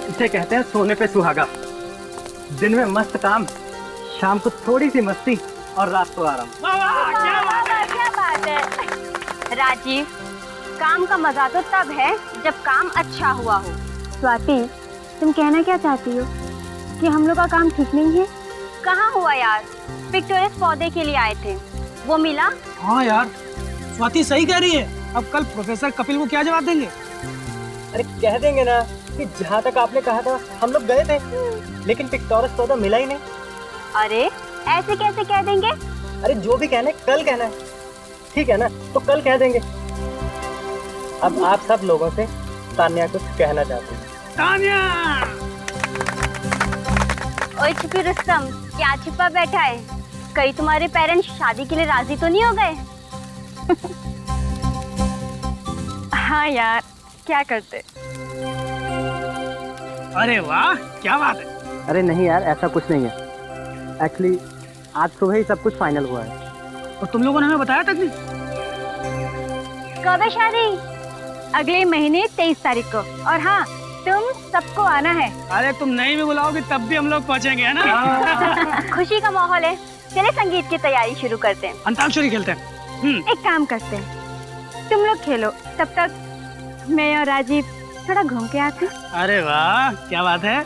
इसे कहते हैं सोने पे सुहागा। दिन में मस्त काम, शाम को थोड़ी सी मस्ती और रात को आराम। क्या बात है राजीव, काम का मजा तो तब है जब काम अच्छा हुआ हो। स्वाति, तुम कहना क्या चाहती हो कि हम लोग का काम ठीक नहीं है? कहाँ हुआ यार, पिक्टोरियस पौधे के लिए आए थे, वो मिला? हाँ यार, स्वाति सही कह रही है। अब कल प्रोफेसर कपिल को क्या जवाब देंगे? अरे कह देंगे ना कि जहाँ तक आपने कहा था हम लोग गए थे, लेकिन पिक्टोरियस पौधा मिला ही नहीं। अरे ऐसे कैसे कह देंगे? अरे जो भी कहना है कल कहना है, ठीक है ना? तो कल कह देंगे। अब आप सब लोगों से तान्या कुछ कहना चाहती है। तान्या! ओए छिपी रुस्तम, क्या छिपा बैठा है? कहीं तुम्हारे पेरेंट्स शादी के लिए राजी तो नहीं हो गए? हाँ यार, क्या करते। अरे वाह, क्या बात है। अरे नहीं यार, ऐसा कुछ नहीं है। एक्चुअली आज सुबह ही सब कुछ फाइनल हुआ है। और तुम लोगों ने हमें बताया तक नहीं? कब है शादी? अगले महीने 23 तारीख को। और हाँ, तुम सबको आना है। अरे तुम नहीं भी बुलाओगे तब भी हम लोग पहुंचेंगे, है ना? खुशी का माहौल है, चले संगीत की तैयारी शुरू करते हैं। अंताक्षरी खेलते हैं। एक काम करते हैं, तुम लोग खेलो, तब तक मैं और राजीव थोड़ा घूम के आते। अरे वाह, क्या बात है।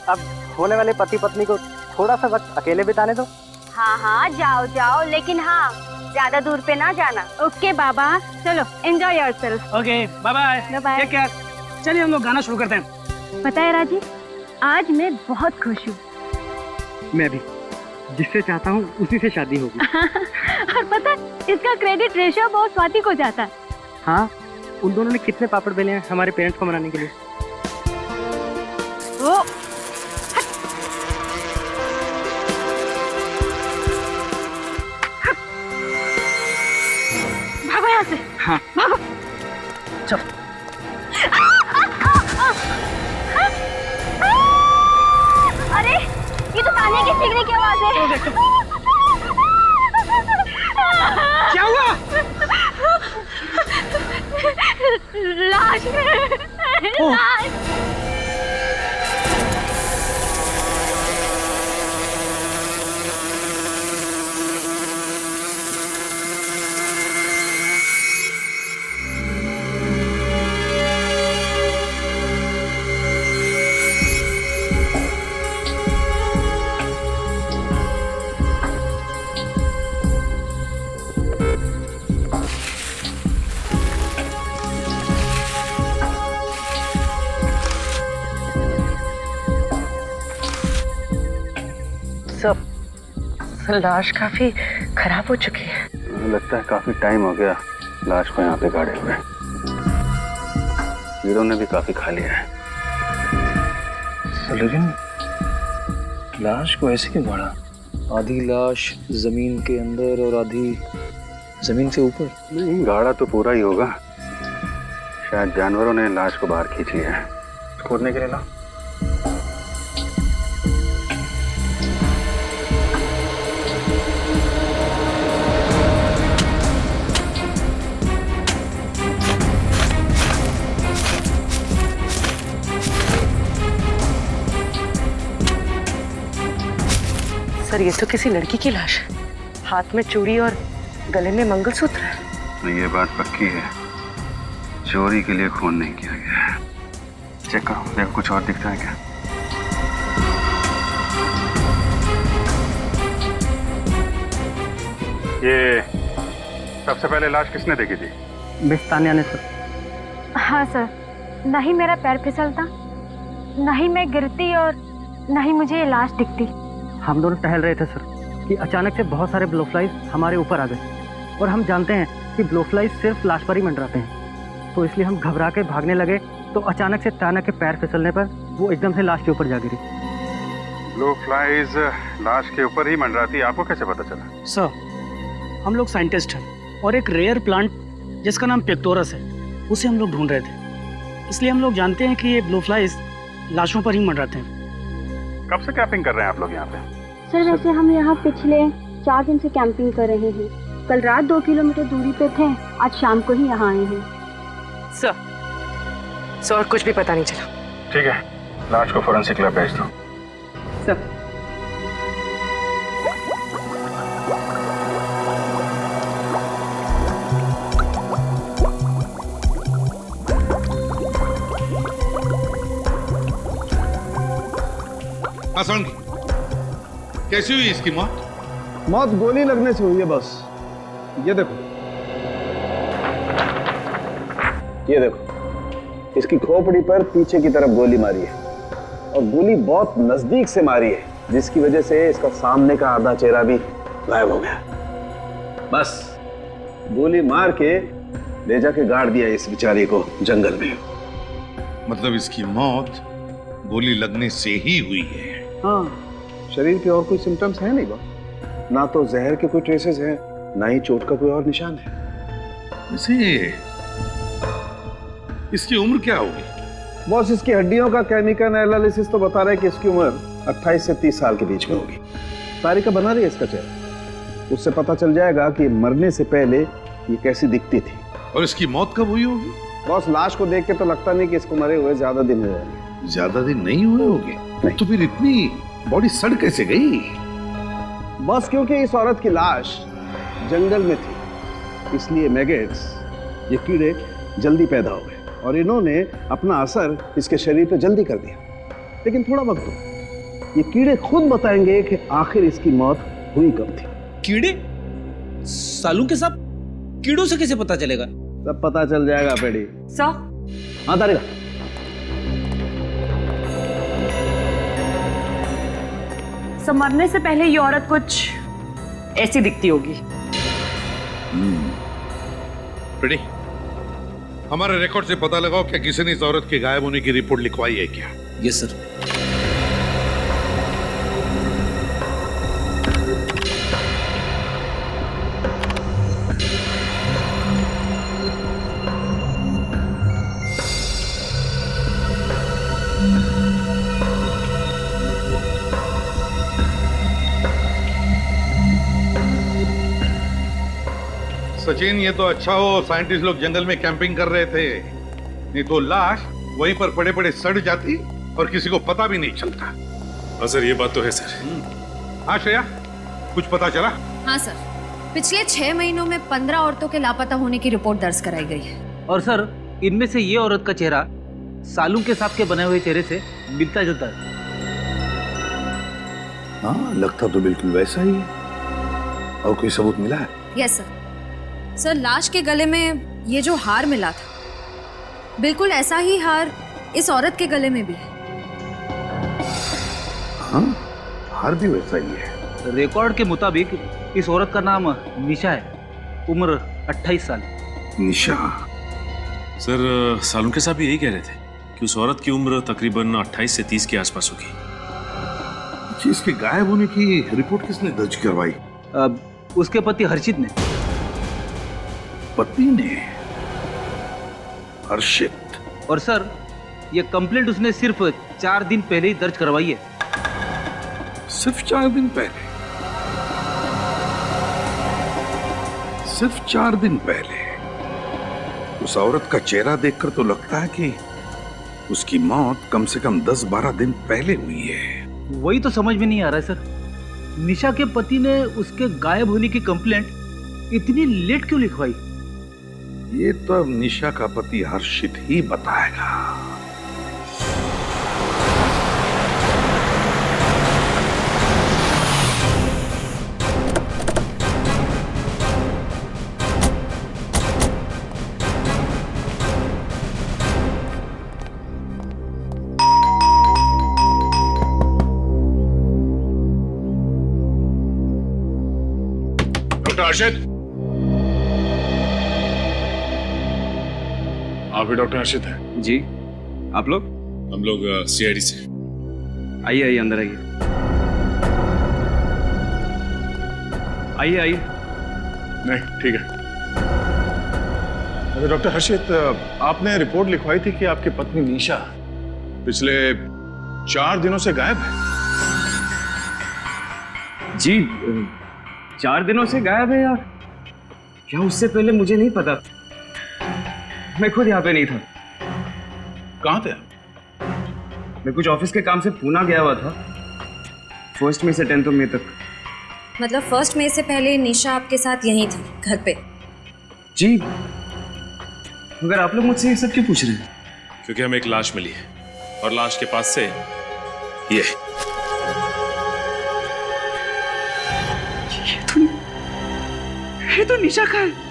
अब होने वाले पति पत्नी को थोड़ा सा वक्त अकेले बिताने दो। हाँ हाँ, जाओ जाओ, लेकिन हाँ, ज्यादा दूर पे ना जाना। ओके बाबा, चलो enjoy yourself. Okay, bye bye. Bye bye. Take care. चलिए हम लोग गाना शुरू करते हैं। पता है राजीव, आज मैं बहुत खुश हूँ। मैं भी, जिससे चाहता हूँ उसी से शादी होगी। और पता है, इसका क्रेडिट ऋषभ और स्वाति को जाता है। हाँ, उन दोनों ने कितने पापड़ बेले हैं हमारे पेरेंट्स को मनाने के लिए। ओ, भागो यहाँ से। हाँ भागो। चल। अरे ये तो तान्या की सीखने की आवाज है। क्या हुआ? लाश लाश। लाश काफी खराब हो चुकी है। लगता है काफी टाइम हो गया लाश को यहाँ पे गाड़े हुए। कीड़ों ने भी काफी खा लिया है। लेकिन लाश को ऐसे क्यों गाड़ा? आधी लाश जमीन के अंदर और आधी जमीन से ऊपर। नहीं, गाड़ा तो पूरा ही होगा। शायद जानवरों ने लाश को बाहर खींच लिया है। खोदने के लिए ना। सर, ये तो किसी लड़की की लाश है। हाथ में चूड़ी और गले में मंगलसूत्र है। ये बात पक्की है, चोरी के लिए खून नहीं किया गया है। चेक करो, देखो कुछ और दिखता है क्या। ये सबसे पहले लाश किसने देखी थी? मिस तान्या ने सर। हाँ सर, न ही मेरा पैर फिसलता, न ही मैं गिरती और न ही मुझे ये लाश दिखती। हम दोनों टहल रहे थे सर कि अचानक से बहुत सारे ब्लोफ्लाइज हमारे ऊपर आ गए, और हम जानते हैं कि ब्लोफ्लाइज सिर्फ लाश पर ही मंडराते हैं, तो इसलिए हम घबरा के भागने लगे। तो अचानक से तान्या के पैर फिसलने पर वो एकदम से लाश के ऊपर जा गिरी। ब्लू फ्लाइज लाश के ऊपर ही मंडराती, आपको कैसे पता चला? सर, हम लोग साइंटिस्ट हैं और एक रेयर प्लांट जिसका नाम पिक्टोरस है, उसे हम लोग ढूंढ रहे थे। इसलिए हम लोग जानते हैं कि ये ब्लू फ्लाइज लाशों पर ही मंडराते हैं। कब से कैंपिंग कर रहे हैं आप लोग यहाँ पे? सर, वैसे हम यहाँ पिछले 4 दिन से कैंपिंग कर रहे हैं। कल रात 2 किलोमीटर दूरी पे थे, आज शाम को ही यहाँ आए हैं। सर, और कुछ भी पता नहीं चला। ठीक है, लाश को फोरेंसिक लैब भेज दो। सर आसान कैसी हुई इसकी मौत? मौत गोली लगने से हुई है बस। ये देखो, ये देखो, इसकी खोपड़ी पर पीछे की तरफ गोली मारी है और गोली बहुत नजदीक से मारी है, जिसकी वजह से इसका सामने का आधा चेहरा भी गायब हो गया। बस गोली मार के ले जाके गाड़ दिया इस बेचारी को जंगल में। मतलब इसकी मौत गोली लगने से ही हुई है? हाँ, शरीर के और कोई सिम्टम्स हैं नहीं बॉस। ना तो जहर के कोई ट्रेसेस हैं, ना ही चोट का कोई और निशान है। इसे इसकी उम्र क्या होगी? बॉस, इसकी हड्डियों का केमिकल एनालिसिस तो बता रहा है कि इसकी उम्र 28 से 30 साल के बीच में होगी। तारिका बना रही है इसका चेहरा, उससे पता चल जाएगा कि मरने से पहले ये कैसी दिखती थी। और इसकी मौत कब हुई होगी? बॉस, लाश को देख के तो लगता नहीं कि इसको मरे हुए ज्यादा दिन हुए होंगे। ज्यादा दिन नहीं हुए होंगे? तो फिर इतनी बॉडी सड़ कैसे गई? बॉस, क्योंकि इस औरत की लाश जंगल में थी, इसलिए मैगेट्स, ये कीड़े जल्दी पैदा हो गए और इन्होंने अपना असर इसके शरीर पे जल्दी कर दिया। लेकिन थोड़ा वक्त दो, ये कीड़े खुद बताएंगे कि आखिर इसकी मौत हुई कब थी। कीड़े? सालू के साथ कीड़ों से कैसे पता चलेगा? सब पता चल जाएगा पेड़ी। सर हाँ तारिका, मरने से पहले ये औरत कुछ ऐसी दिखती होगी। रेडी, हमारे रिकॉर्ड से पता लगाओ क्या किसी ने इस औरत के गायब होने की रिपोर्ट लिखवाई है क्या? Yes sir. सचिन, ये तो अच्छा हो साइंटिस्ट लोग जंगल में कैंपिंग कर रहे थे, नहीं तो लाश वहीं पर पड़े पड़े सड़ जाती और किसी को पता भी नहीं चलता। हाँ सर, ये बात तो है सर। हाँ श्रेया, कुछ पता चला? हाँ सर, पिछले 6 महीनों में 15 औरतों के लापता होने की रिपोर्ट दर्ज कराई गई है। और सर, इनमें से ये औरत का चेहरा सालू के सांप के बने हुए चेहरे से मिलता जुलता है। हाँ, लगता तो बिल्कुल वैसा ही है। और कोई सबूत मिला है? Yes sir. सर, लाश के गले में ये जो हार मिला था, बिल्कुल ऐसा ही हार इस औरत के गले में भी है। हाँ, हार भी वैसा ही है। रिकॉर्ड के मुताबिक इस औरत का नाम निशा है, उम्र 28 साल। निशा? सर, सालू के साहब भी यही कह रहे थे कि उस औरत की उम्र तकरीबन 28 से 30 के आसपास होगी। इसके गायब होने की रिपोर्ट किसने दर्ज करवाई? उसके पति हर्षित ने। पति ने? हर्षित? और सर, ये कंप्लेंट उसने सिर्फ 4 दिन पहले ही दर्ज करवाई है। सिर्फ 4 दिन पहले? सिर्फ 4 दिन पहले? उस औरत का चेहरा देखकर तो लगता है कि उसकी मौत कम से कम 10-12 दिन पहले हुई है। वही तो समझ में नहीं आ रहा है सर, निशा के पति ने उसके गायब होने की कंप्लेंट इतनी लेट क्यों लिखवाई? ये तो अब निशा का पति हर्षित ही बताएगा। डॉक्टर हर्षित? आप भी डॉक्टर हर्षित हैं? जी, आप लोग? हम लोग सीआईडी से। आइए आइए, अंदर आइए। आइए आइए। नहीं, ठीक है। अरे डॉक्टर हर्षित, आपने रिपोर्ट लिखवाई थी कि आपकी पत्नी निशा पिछले 4 दिनों से गायब है। जी, 4 दिनों से गायब है यार? क्या उससे पहले मुझे नहीं पता, मैं खुद यहाँ पे नहीं था। कहाँ थे आप? मैं कुछ ऑफिस के काम से पूना गया हुआ था, 1 मई से 10 मई तक। मतलब 1 मई से पहले निशा आपके साथ यहीं थी, घर पे? जी, मगर आप लोग मुझसे ये सब क्यों पूछ रहे हैं? क्योंकि हमें एक लाश मिली है और लाश के पास से ये तो निशा का है।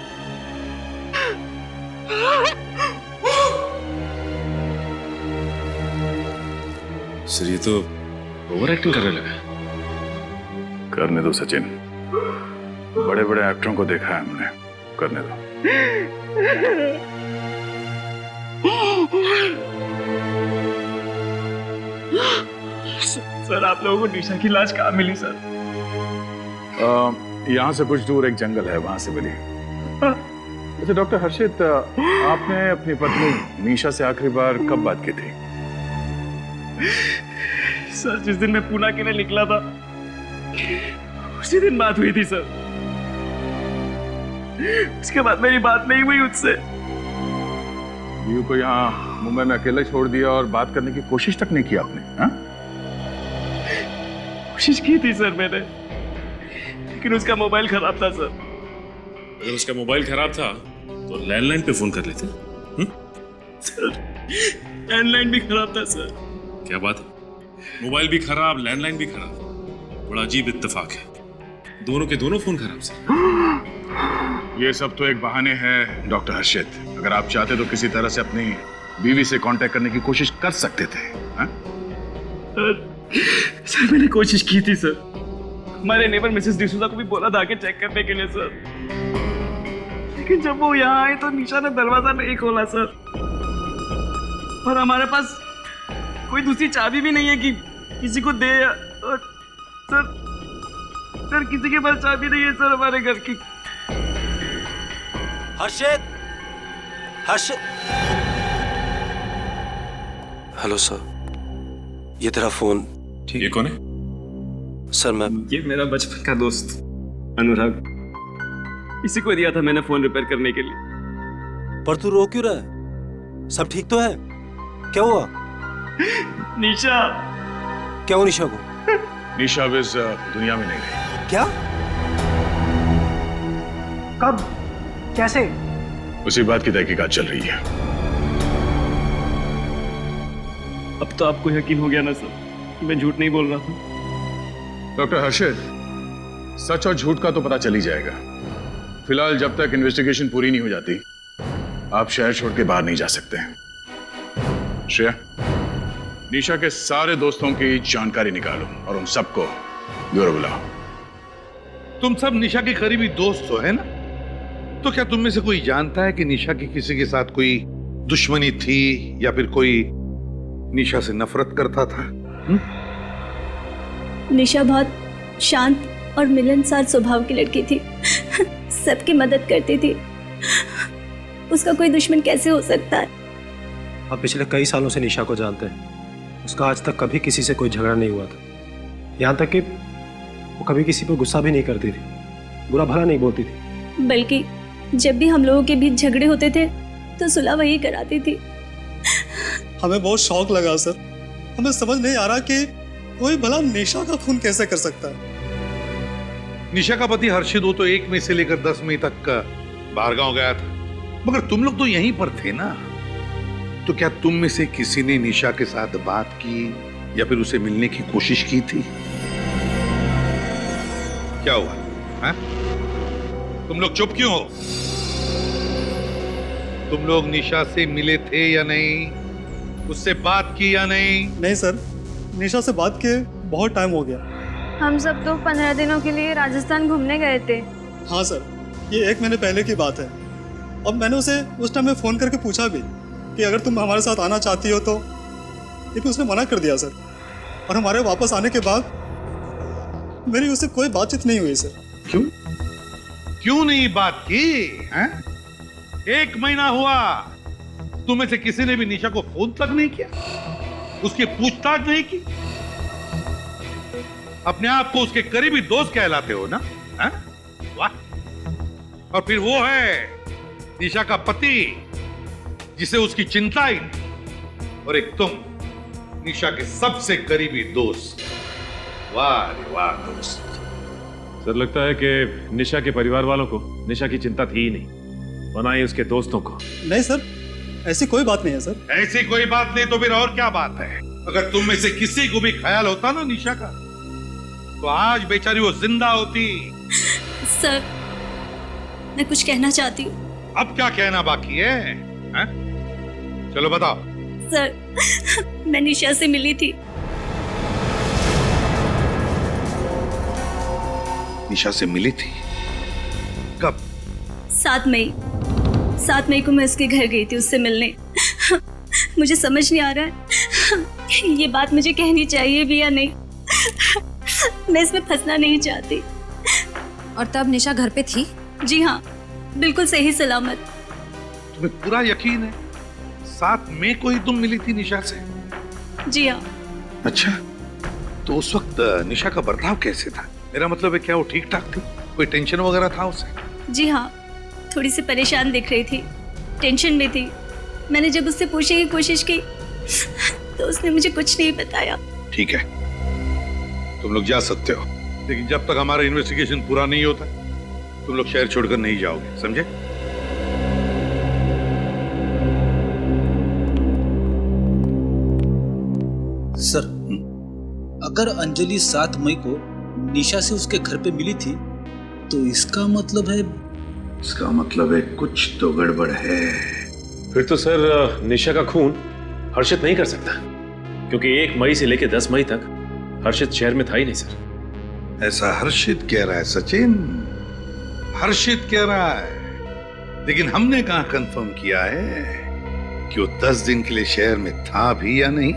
सर ये तो ओवर एक्टिंग करने लगा। करने दो सचिन, बड़े बड़े एक्टरों को देखा है हमने, करने दो। सर आप लोगों को निशा की लाश कहाँ मिली सर? यहाँ से कुछ दूर एक जंगल है, वहां से मिली। अच्छा डॉक्टर हर्षित, आपने अपनी पत्नी निशा से आखिरी बार कब बात की थी? सर जिस दिन मैं पूना के लिए निकला था उसी दिन बात हुई थी सर। उसके बाद मेरी बात नहीं हुई उससे। यू को यहाँ मुंबई में अकेले छोड़ दिया और बात करने की कोशिश तक नहीं की आपने? हाँ? कोशिश की थी सर मैंने, लेकिन उसका मोबाइल खराब था सर। अगर उसका मोबाइल खराब था तो लैंडलाइन पे फोन कर लेते। सर लैंडलाइन भी खराब था सर। क्या बात है, मोबाइल भी खराब, लैंडलाइन भी खराब, बड़ा अजीब इत्तेफाक है। दोनों के दोनों फोन खराब सर। ये सब तो एक बहाने हैं डॉक्टर हर्षित। अगर आप चाहते तो किसी तरह से अपनी बीवी से कांटेक्ट करने की कोशिश कर सकते थे। हाँ? सर मैंने कोशिश की थी सर। हमारे नेबर मिसेस डिसूजा को भी बोला था कि चेक करने के लिए सर, लेकिन जब वो यहाँ आए तो निशा ने दरवाजा नहीं खोला सर। और हमारे पास कोई दूसरी चाबी भी नहीं है कि किसी को दे। और सर किसी के पास चाबी नहीं है सर हमारे घर की। हर्षित, हेलो सर, ये तेरा फोन। ठीक, ये कौन है? सर मैं, ये मेरा बचपन का दोस्त अनुराग, इसी को दिया था मैंने फोन रिपेयर करने के लिए। पर तू रो क्यों रहा है? सब ठीक तो है? क्या हुआ? निशा। क्या हुआ निशा को? निशा अब इस दुनिया में नहीं रही। क्या? कब, कैसे? उसी बात की तहकीकात चल रही है। अब तो आपको यकीन हो गया ना सर, मैं झूठ नहीं बोल रहा था। डॉक्टर हर्षित, सच और झूठ का तो पता चल ही जाएगा। फिलहाल जब तक इन्वेस्टिगेशन पूरी नहीं हो जाती आप शहर छोड़ के बाहर नहीं जा सकते हैं। श्रेया, निशा के सारे दोस्तों की जानकारी निकालो और उन सबको ब्यूरो बुलाओ। तुम सब निशा के करीबी दोस्त हो, है ना? तो क्या तुम में से कोई जानता है कि निशा की किसी के साथ कोई दुश्मनी थी या फिर कोई निशा से नफरत करता था? निशा बहुत शांत और मिलनसार स्वभाव की लड़की थी। सबकी मदद करती थी। उसका कोई दुश्मन कैसे हो सकता है? आप पिछले कई सालों से निशा को जानते हैं। उसका आज तक कभी किसी से कोई झगड़ा नहीं हुआ था। यहाँ तक कि वो कभी किसी पर गुस्सा भी नहीं करती थी, बुरा भला नहीं बोलती थी। बल्कि जब भी हम लोगों के बीच झगड़े होते थे तो सुलह वही कराती थी। हमें बहुत शौक लगा सर। हमें समझ नहीं आ रहा कि कोई भला निशा का खून कैसे कर सकता है। निशा का पति हर्षित वो तो 1 मई से लेकर 10 मई तक बाहर गांव गया था, मगर तुम लोग तो यहीं पर थे ना। तो क्या तुम में से किसी ने निशा के साथ बात की या फिर उसे मिलने की कोशिश की थी? क्या हुआ? है? तुम लोग चुप क्यों हो? तुम लोग निशा से मिले थे या नहीं? उससे बात की या नहीं? नहीं सर, निशा से बात किए बहुत टाइम हो गया। हम सब तो 15 दिनों के लिए राजस्थान घूमने गए थे। हाँ सर, ये 1 महीने पहले की बात है। और मैंने उसे उस टाइम में फ़ोन करके पूछा भी कि अगर तुम हमारे साथ आना चाहती हो तो, लेकिन उसने मना कर दिया सर। और हमारे वापस आने के बाद मेरी उससे कोई बातचीत नहीं हुई सर। क्यों नहीं बात की? हैं? 1 महीना हुआ, तुम्हें से किसी ने भी निशा को फोन तक नहीं किया, उसकी पूछताछ नहीं की। अपने आप को उसके करीबी दोस्त कहलाते हो ना? हैं? वाह। और फिर वो है निशा का पति जिसे उसकी चिंता ही नहीं। और एक तुम निशा के सबसे करीबी दोस्त। वाह रे वाह दोस्त। सर लगता है कि निशा के परिवार वालों को निशा की चिंता थी ही नहीं, बनाई उसके दोस्तों को। नहीं सर, ऐसी कोई बात नहीं है सर। ऐसी कोई बात नहीं तो फिर और क्या बात है? अगर तुम में से किसी को भी ख्याल होता ना निशा का, तो आज बेचारी वो जिंदा होती। सर, मैं कुछ कहना चाहती हूँ। अब क्या कहना बाकी है, हैं? चलो बताओ। सर, मैं निशा से मिली थी। निशा से मिली थी? कब? 7 मई को मैं उसके घर गई थी उससे मिलने। मुझे समझ नहीं आ रहा है ये बात मुझे कहनी चाहिए भी या नहीं। मैं इसमें फंसना नहीं चाहती। और तब निशा घर पे थी? जी हाँ, बिल्कुल सही सलामत। तुम्हें पूरा यकीन है 7 मई को ही तुम मिली थी निशा से? जी हाँ। अच्छा, तो उस वक्त निशा का बर्ताव कैसे था? मेरा मतलब है क्या वो ठीक ठाक थी? कोई टेंशन वगैरह था उसे? जी हाँ, थोड़ी सी परेशान दिख रही थी, टेंशन में थी। मैंने जब उससे पूछने की कोशिश की तो उसने मुझे कुछ नहीं बताया। ठीक है, तुम लोग जा सकते हो, लेकिन जब तक हमारा इन्वेस्टिगेशन पूरा नहीं होता तुम लोग शहर छोड़कर नहीं जाओगे, समझे? सर, अगर अंजलि 7 मई को निशा से उसके घर पे मिली थी तो इसका मतलब है कुछ तो गड़बड़ है। फिर तो सर निशा का खून हर्षित नहीं कर सकता, क्योंकि 1 मई से लेकर 10 मई तक हर्षित शहर में था ही नहीं सर। ऐसा हर्षित कह रहा है सचिन, हर्षित कह रहा है, लेकिन हमने कहां कंफर्म किया है कि वो 10 दिन के लिए शहर में था भी या नहीं।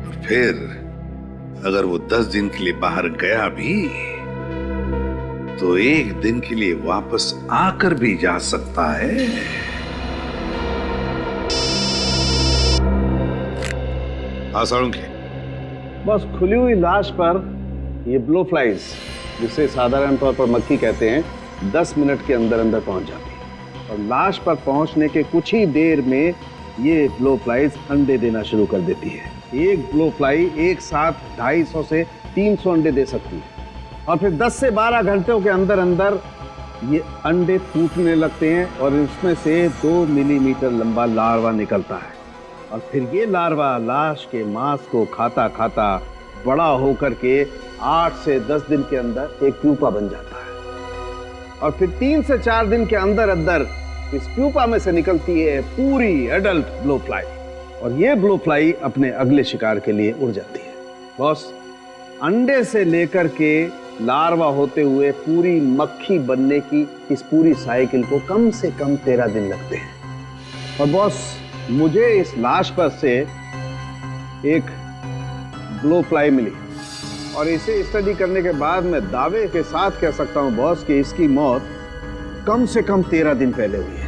और फिर अगर वो 10 दिन के लिए बाहर गया भी तो 1 दिन के लिए वापस आकर भी जा सकता है। हाँ साळुंखे, बस खुली हुई लाश पर ये ब्लो फ्लाइज, जिसे साधारण तौर पर मक्खी कहते हैं, 10 मिनट के अंदर अंदर पहुंच जाती है और लाश पर पहुंचने के कुछ ही देर में ये ब्लो फ्लाइज अंडे देना शुरू कर देती है। एक ब्लो फ्लाई एक साथ 250 से 300 अंडे दे सकती है और फिर 10 से 12 घंटों के अंदर अंदर ये अंडे फूटने लगते हैं और इसमें से 2 मिलीमीटर लंबा लार्वा निकलता है और फिर ये लार्वा लाश के मांस को खाता खाता बड़ा होकर के 8 से 10 दिन के अंदर एक प्यूपा बन जाता है और फिर 3 से 4 दिन के अंदर अंदर इस प्यूपा में से निकलती है पूरी एडल्ट ब्लो फ्लाई और ये ब्लो फ्लाई अपने अगले शिकार के लिए उड़ जाती है। बॉस, अंडे से लेकर के लार्वा होते हुए पूरी मक्खी बनने की इस पूरी साइकिल को कम से कम 13 दिन लगते हैं। और बॉस, मुझे इस लाश पर से एक ब्लो फ्लाई मिली और इसे स्टडी करने के बाद मैं दावे के साथ कह सकता हूं बॉस कि इसकी मौत कम से कम 13 दिन पहले हुई है।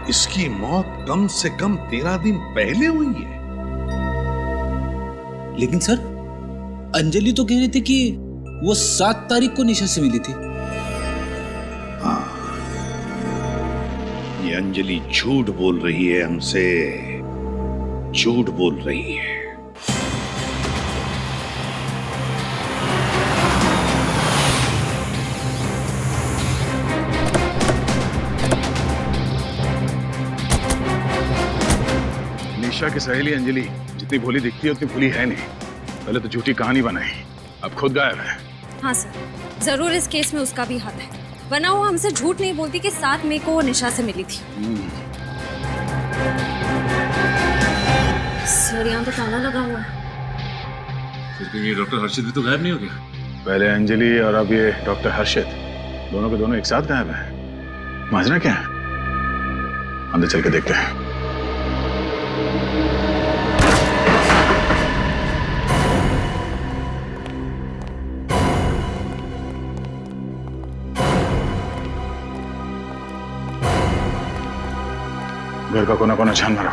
इसकी मौत कम से कम 13 दिन पहले हुई है? लेकिन सर, अंजलि तो कह रही थी कि वो 7 तारीख को निशा से मिली थी। हाँ, ये अंजलि झूठ बोल रही है हमसे, झूठ बोल रही है। निशा की सहेली अंजलि जितनी भोली दिखती है उतनी भोली है नहीं। पहले तो झूठी कहानी बनाई, अब खुद गायब है। हाँ सर, जरूर इस केस में उसका भी हाथ है, वरना वो हमसे झूठ नहीं बोलती कि 7 मई को वो निशा से मिली थी। सर, यहाँ तो ताला लगा हुआ है। फिर ये डॉक्टर हर्षित भी तो गायब नहीं हो गया? पहले अंजलि और अब ये डॉक्टर हर्षित, दोनों के दोनों एक साथ गायब हैं। माजरा क्या है? अंदर चल के देखते हैं। घर का कोना कोना छान मारो।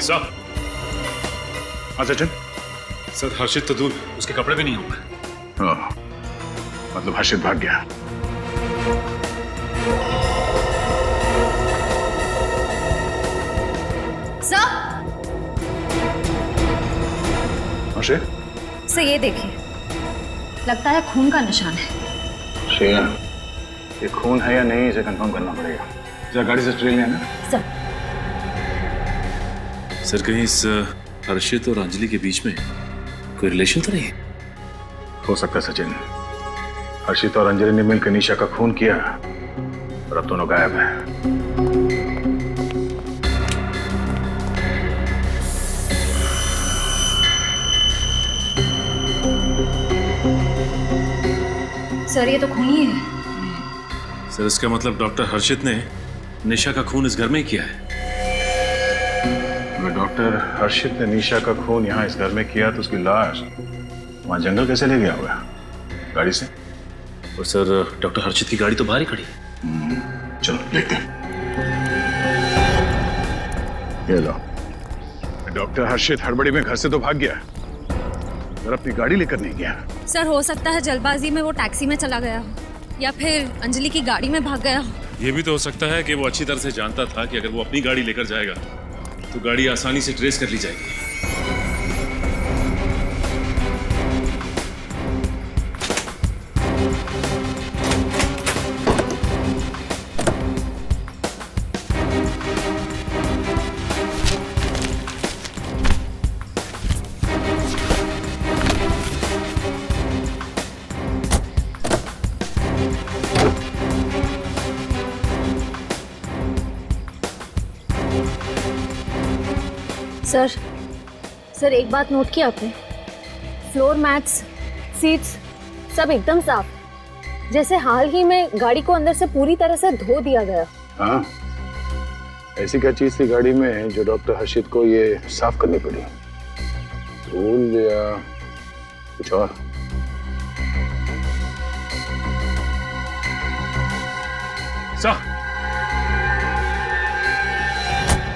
सर। हाँ सचिन। सर हर्षित तो दूर, उसके कपड़े भी नहीं होंगे। हाँ, मतलब हर्षित भाग गया। सर हर्षित, ये देखिए, लगता है खून का निशान है। श्रेया, ये खून है या नहीं इसे कंफर्म करना पड़ेगा। जरा गाड़ी से ट्रेन लेना। सर कहीं इस हर्षित और अंजलि के बीच में कोई रिलेशन तो नहीं? हो सकता है सचिन, हर्षित और अंजलि ने मिलकर निशा का खून किया और अब दोनों गायब हैं। सर ये तो खून ही है। सर इसका मतलब डॉक्टर हर्षित ने निशा का खून इस घर में ही किया है। अगर डॉक्टर हर्षित ने निशा का खून यहाँ इस घर में किया तो उसकी लाश वहां जंगल कैसे ले गया होगा? गाड़ी से? और सर डॉक्टर हर्षित की गाड़ी तो बाहर ही खड़ी है। चलो देखते हैं। ये लो, डॉक्टर हर्षित हड़बड़ी में घर से तो भाग गया और अपनी गाड़ी लेकर नहीं गया। सर हो सकता है जल्दबाजी में वो टैक्सी में चला गया हो या फिर अंजलि की गाड़ी में भाग गया हो। ये भी तो हो सकता है कि वो अच्छी तरह से जानता था कि अगर वो अपनी गाड़ी लेकर जाएगा तो गाड़ी आसानी से ट्रेस कर ली जाएगी। सर एक बात नोट की आपने? फ्लोर मैट्स, सीट्स सब एकदम साफ, जैसे हाल ही में गाड़ी को अंदर से पूरी तरह से धो दिया गया। हाँ, ऐसी क्या चीज थी गाड़ी में जो डॉक्टर हर्षित को ये साफ करनी पड़ी? धूल या कुछ और?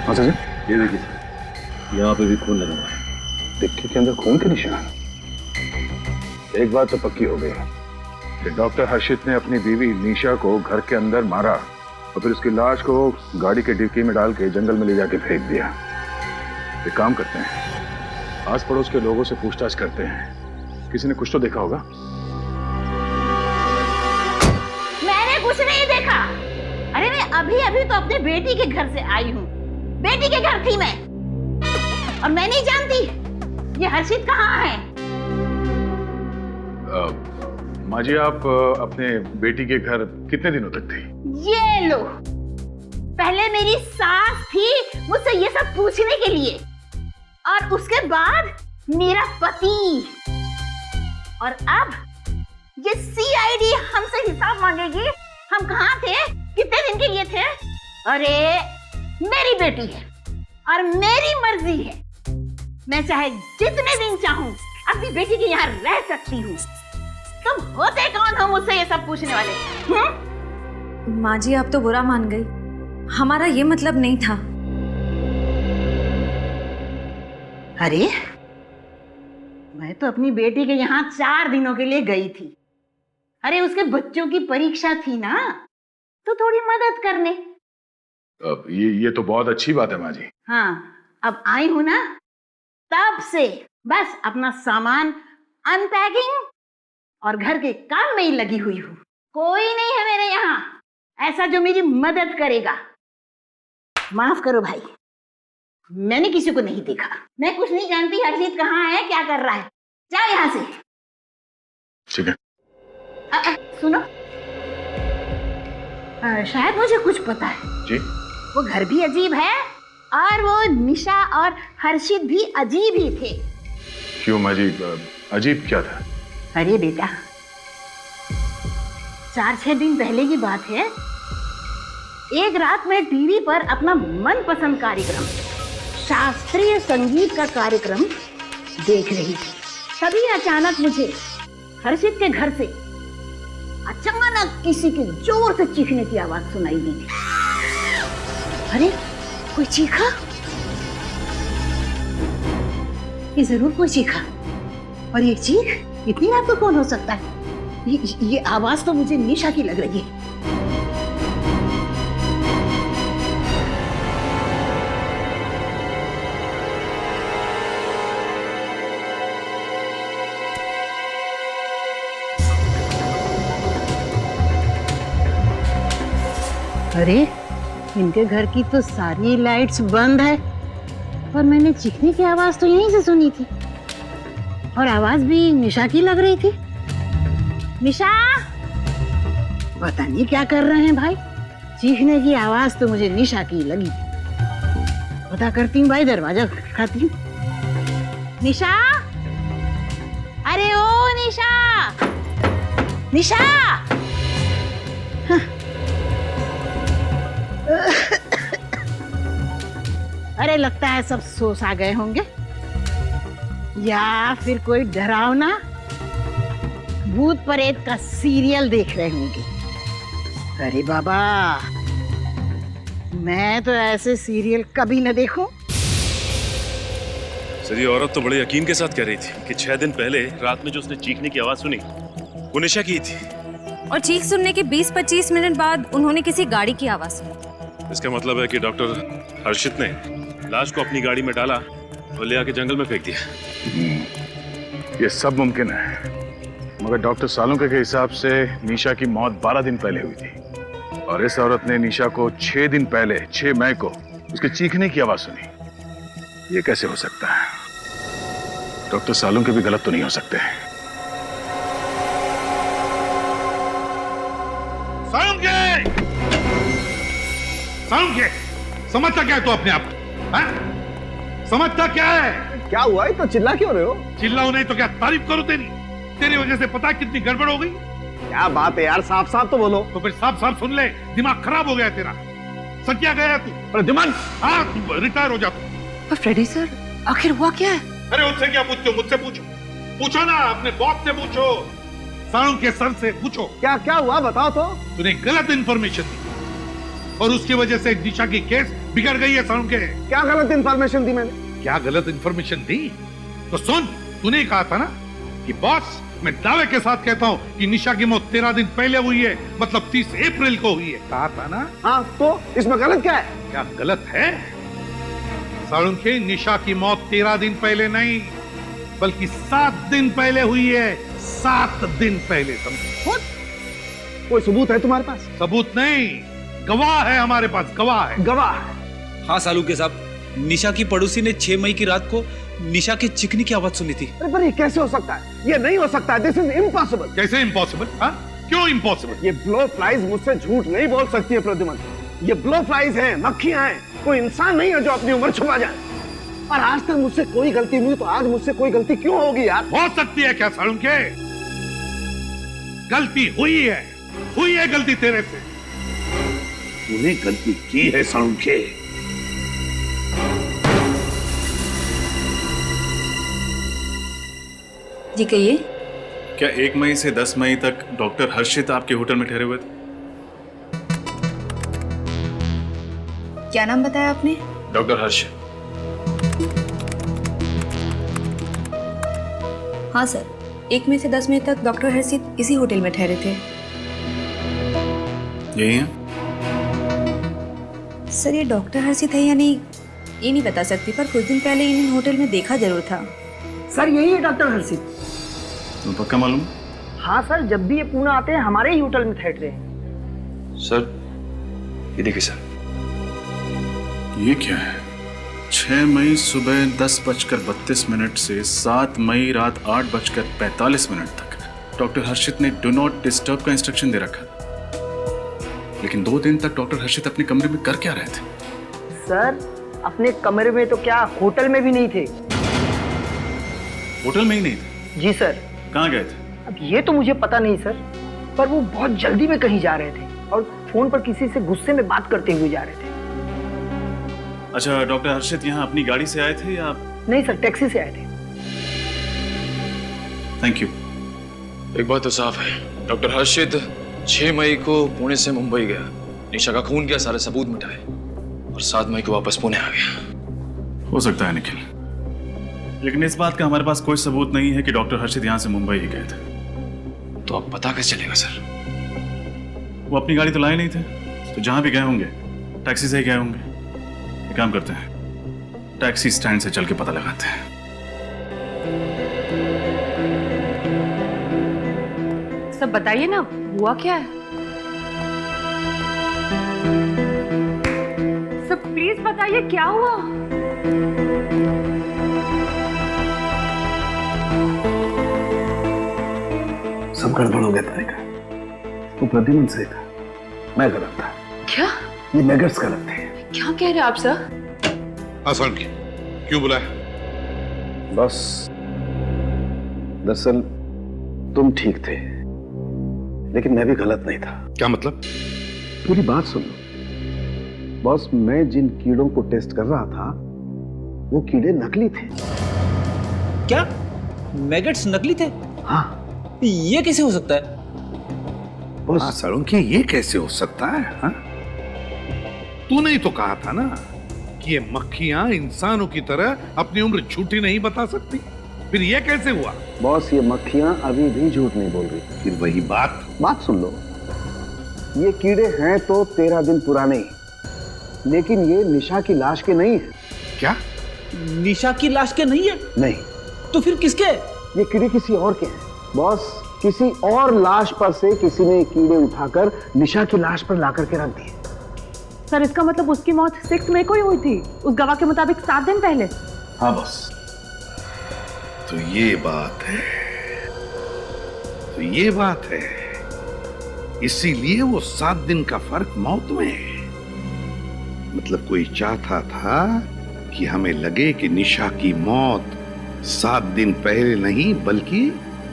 हाँ सर, ये देखिए यहाँ पे भी खून लगा हुआ है। डिक्की के अंदर खून के निशान। एक बात तो पक्की हो गई कि डॉक्टर हर्षित ने अपनी बीवी निशा को घर के अंदर मारा और फिर उसकी लाश को गाड़ी के डिक्की में डाल के जंगल में ले जाके फेंक दिया। एक काम करते हैं, आस पड़ोस के लोगों से पूछताछ करते हैं, किसी ने कुछ तो देखा होगा। मैंने कुछ नहीं देखा। अरे मैं अभी अभी तो अपने बेटी के घर से आई हूँ। बेटी के घर थी मैं, और मैं नहीं जानती ये हर्षित कहाँ है। माँ जी, आप अपने बेटी के घर कितने दिनों तक थी? ये लो, पहले मेरी सास थी मुझसे ये सब पूछने के लिए, और उसके बाद मेरा पति, और अब ये सीआईडी हमसे हिसाब मांगेगी। हम कहाँ थे, कितने दिन के लिए थे? अरे मेरी बेटी है और मेरी मर्जी है, मैं चाहे जितने दिन चाहूं अपनी बेटी के यहाँ रह सकती हूँ। तुम होते कौन हो मुझसे ये सब पूछने वाले? माँ जी आप तो बुरा मान गई, हमारा ये मतलब नहीं था। अरे मैं तो अपनी बेटी के यहाँ 4 दिनों के लिए गई थी। अरे उसके बच्चों की परीक्षा थी ना, तो थोड़ी मदद करने। अब ये तो बहुत अच्छी बात है माँ जी। हाँ, अब आई हूं ना, तब से बस अपना सामान अनपैकिंग और घर के काम में ही लगी हुई हूँ। कोई नहीं है मेरे यहाँ ऐसा जो मेरी मदद करेगा। माफ करो भाई, मैंने किसी को नहीं देखा। मैं कुछ नहीं जानती हर्षित कहाँ है, क्या कर रहा है। जाओ यहाँ से। ठीक है। सुनो, शायद मुझे कुछ पता है जी। वो घर भी अजीब है और वो निशा और हर्षित भी अजीब ही थे। क्यों माँ जी, अजीब क्या था? अरे बेटा, 4-6 दिन पहले की बात है। एक रात में टीवी पर अपना मनपसंद कार्यक्रम, शास्त्रीय संगीत का कार्यक्रम देख रही थी। तभी अचानक मुझे हर्षित के घर से अचानक किसी के जोर से चीखने की आवाज सुनाई दी थी। अरे कोई चीखा? कि जरूर कोई चीखा। और ये चीख इतनी रात को कौन हो सकता है? ये आवाज तो मुझे निशा की लग रही है। अरे इनके घर की तो सारी लाइट्स बंद है और मैंने चीखने की आवाज तो यहीं से सुनी थी और आवाज भी निशा की लग रही थी। निशा, पता नहीं क्या कर रहे हैं भाई, चीखने की आवाज तो मुझे निशा की लगी। पता करती हूँ भाई, दरवाजा खटखटाती हूँ। निशा, अरे ओ निशा, निशा। हाँ। अरे लगता है सब सो सा गए होंगे या फिर कोई डरावना भूत प्रेत का सीरियल देख रहे होंगे। अरे बाबा, मैं तो ऐसे सीरियल कभी न देखूं। सर ये औरत तो बड़े यकीन के साथ कह रही थी कि 6 दिन पहले रात में जो उसने चीखने की आवाज सुनी वो निशा की थी, और चीख सुनने के 20-25 मिनट बाद उन्होंने किसी गाड़ी की आवाज सुनी। इसका मतलब है कि डॉक्टर हर्षित ने लाश को अपनी गाड़ी में डाला और ले आके जंगल में फेंक दिया। ये सब मुमकिन है, मगर डॉक्टर सालुंके के हिसाब से निशा की मौत 12 दिन पहले हुई थी और इस औरत ने निशा को 6 दिन पहले 6 मई को उसके चीखने की आवाज सुनी। ये कैसे हो सकता है? डॉक्टर सालुंके भी गलत तो नहीं हो सकते। सालुंके, समझता क्या है तू अपने आप को? समझता क्या है? क्या हुआ है? तो चिल्ला क्यों रहे हो? चिल्लाओ नहीं तो क्या तारीफ करूं तेरी? तेरी वजह से पता कितनी गड़बड़ हो गई। क्या बात है यार, साफ साफ तो बोलो। तो फिर साफ साफ सुन ले, दिमाग खराब हो गया तेरा। सटिया गया तू। अरे दिमाग, हाँ तू रिटायर हो जा तू। पर फ्रेडी सर, आखिर हुआ क्या है? अरे उससे क्या पूछते हो? मुझसे पूछो। पूछो ना, अपने बॉस से पूछो, सालुंके सर से पूछो। क्या क्या हुआ बताओ तो। तूने गलत इंफॉर्मेशन दी और उसकी वजह से निशा की केस बिगड़ गई है। सालुंके, क्या गलत इंफॉर्मेशन दी मैंने? क्या गलत इंफॉर्मेशन दी? तो सुन, तूने कहा था ना कि बॉस, मैं दावे के साथ कहता हूँ कि निशा की मौत 13 दिन पहले हुई है, मतलब 30 अप्रैल को हुई है। कहा था ना? हाँ, तो इसमें गलत क्या है? क्या गलत है? सालुंके, निशा की मौत 13 दिन पहले नहीं बल्कि 7 दिन पहले हुई है। 7 दिन पहले। समझो? कोई सबूत है तुम्हारे पास? सबूत नहीं, गवाह है हमारे पास, गवाह है। गवाह? हाँ सालुंके साहब, निशा की पड़ोसी ने 6 मई की रात को निशा के चिकनी की आवाज सुनी थी। अरे पर ये कैसे हो सकता है? ये नहीं हो सकता है। This is impossible. कैसे इम्पॉसिबल? हाँ, क्यों इम्पॉसिबल? ये ब्लो फ्लाइज मुझसे झूठ नहीं बोल सकती है प्रद्युमन। ये ब्लो फ्लाइज हैं, मक्खियां हैं, कोई इंसान नहीं है जो अपनी उम्र छुपा जाए। और आज तक मुझसे कोई गलती नहीं हुई, तो आज मुझसे कोई गलती क्यों होगी यार? हो सकती है क्या सालुंके? गलती हुई है गलती तेरे से। तूने गलती की है सालुंके। जी कहिए। क्या 1 मई से 10 मई तक डॉक्टर हर्षित आपके होटल में ठहरे हुए थे? क्या नाम बताया आपने? डॉक्टर हर्षित। हाँ सर, 1 मई से 10 मई तक डॉक्टर हर्षित इसी होटल में ठहरे थे। यही है? सर ये डॉक्टर हर्षित है या नहीं ये नहीं बता सकती, पर कुछ दिन पहले इन्हें होटल में देखा जरूर था। सर यही है डॉक्टर हर्षित। तो पक्का मालूम? हाँ सर, जब भी ये पुणे आते हैं हमारे ही होटल में ठहरते हैं। सर ये देखिए सर, ये क्या है? 6 मई सुबह 10:32 से 7 मई रात 8:45 तक डॉक्टर हर्षित ने डू नॉट डिस्टर्ब का इंस्ट्रक्शन दे रखा। लेकिन 2 दिन तक डॉक्टर हर्षित अपने कमरे में कर क्या रहे थे? सर अपने कमरे में तो क्या, होटल में भी नहीं थे। होटल में ही नहीं थे? जी सर। कहाँ गए थे? अब ये तो मुझे पता नहीं सर, पर वो बहुत जल्दी में कहीं जा रहे थे और फोन पर किसी से गुस्से में बात करते हुए जा रहे थे। अच्छा, डॉक्टर हर्षित यहाँ अपनी गाड़ी से आए थे या? नहीं सर, टैक्सी से आए थे। Thank you. एक बात तो साफ है, डॉक्टर हर्षित 6 मई को पुणे से मुंबई गया, निशा का खून किया, सारे सबूत मिटाए और 7 मई को वापस पुणे आ गया। हो सकता है निखिल, लेकिन इस बात का हमारे पास कोई सबूत नहीं है कि डॉक्टर हर्षित यहाँ से मुंबई ही गए थे। तो अब पता कैसे चलेगा सर? वो अपनी गाड़ी तो लाए नहीं थे, तो जहां भी गए होंगे टैक्सी से ही गए होंगे। एक काम करते हैं, टैक्सी स्टैंड से चल के पता लगाते हैं। सब बताइए ना, हुआ क्या है? सब प्लीज बताइए क्या हुआ? सब गड़बड़ हो गया तारिका। वो प्रद्युम्न से था, मैं गलत था। क्या? ये मैगट्स गलत थे। क्या कह रहे हैं आप सर? आसान की क्यों बुलाया? बस दरअसल तुम ठीक थे, लेकिन मैं भी गलत नहीं था। क्या मतलब? पूरी बात सुन लो। बॉस, मैं जिन कीड़ों को टेस्ट कर रहा था वो कीड़े नकली थे। क्या मैगट्स नकली थे? हाँ। ये कैसे हो सकता है? बॉस सालुंकी, ये कैसे हो सकता है? हाँ? तूने ही तो कहा था ना कि ये मक्खियां इंसानों की तरह अपनी उम्र झूठी नहीं बता सकती। फिर ये कैसे हुआ? बॉस, ये मक्खियां अभी भी झूठ नहीं बोल रही। फिर वही बात सुन लो। ये कीड़े हैं तो 13 दिन पुराने, लेकिन ये निशा की लाश के नहीं है। क्या? निशा की लाश के नहीं है? नहीं। तो फिर किसके? ये कीड़े किसी और के हैं बॉस। किसी और लाश पर से किसी ने कीड़े उठाकर निशा की लाश पर लाकर के रख दिए। सर, इसका मतलब उसकी मौत 6 मई को ही हुई थी, उस गवाह के मुताबिक 7 दिन पहले। हाँ बॉस, तो ये बात है। इसीलिए वो 7 दिन का फर्क मौत में है। मतलब कोई चाहता था कि हमें लगे कि निशा की मौत 7 दिन पहले नहीं बल्कि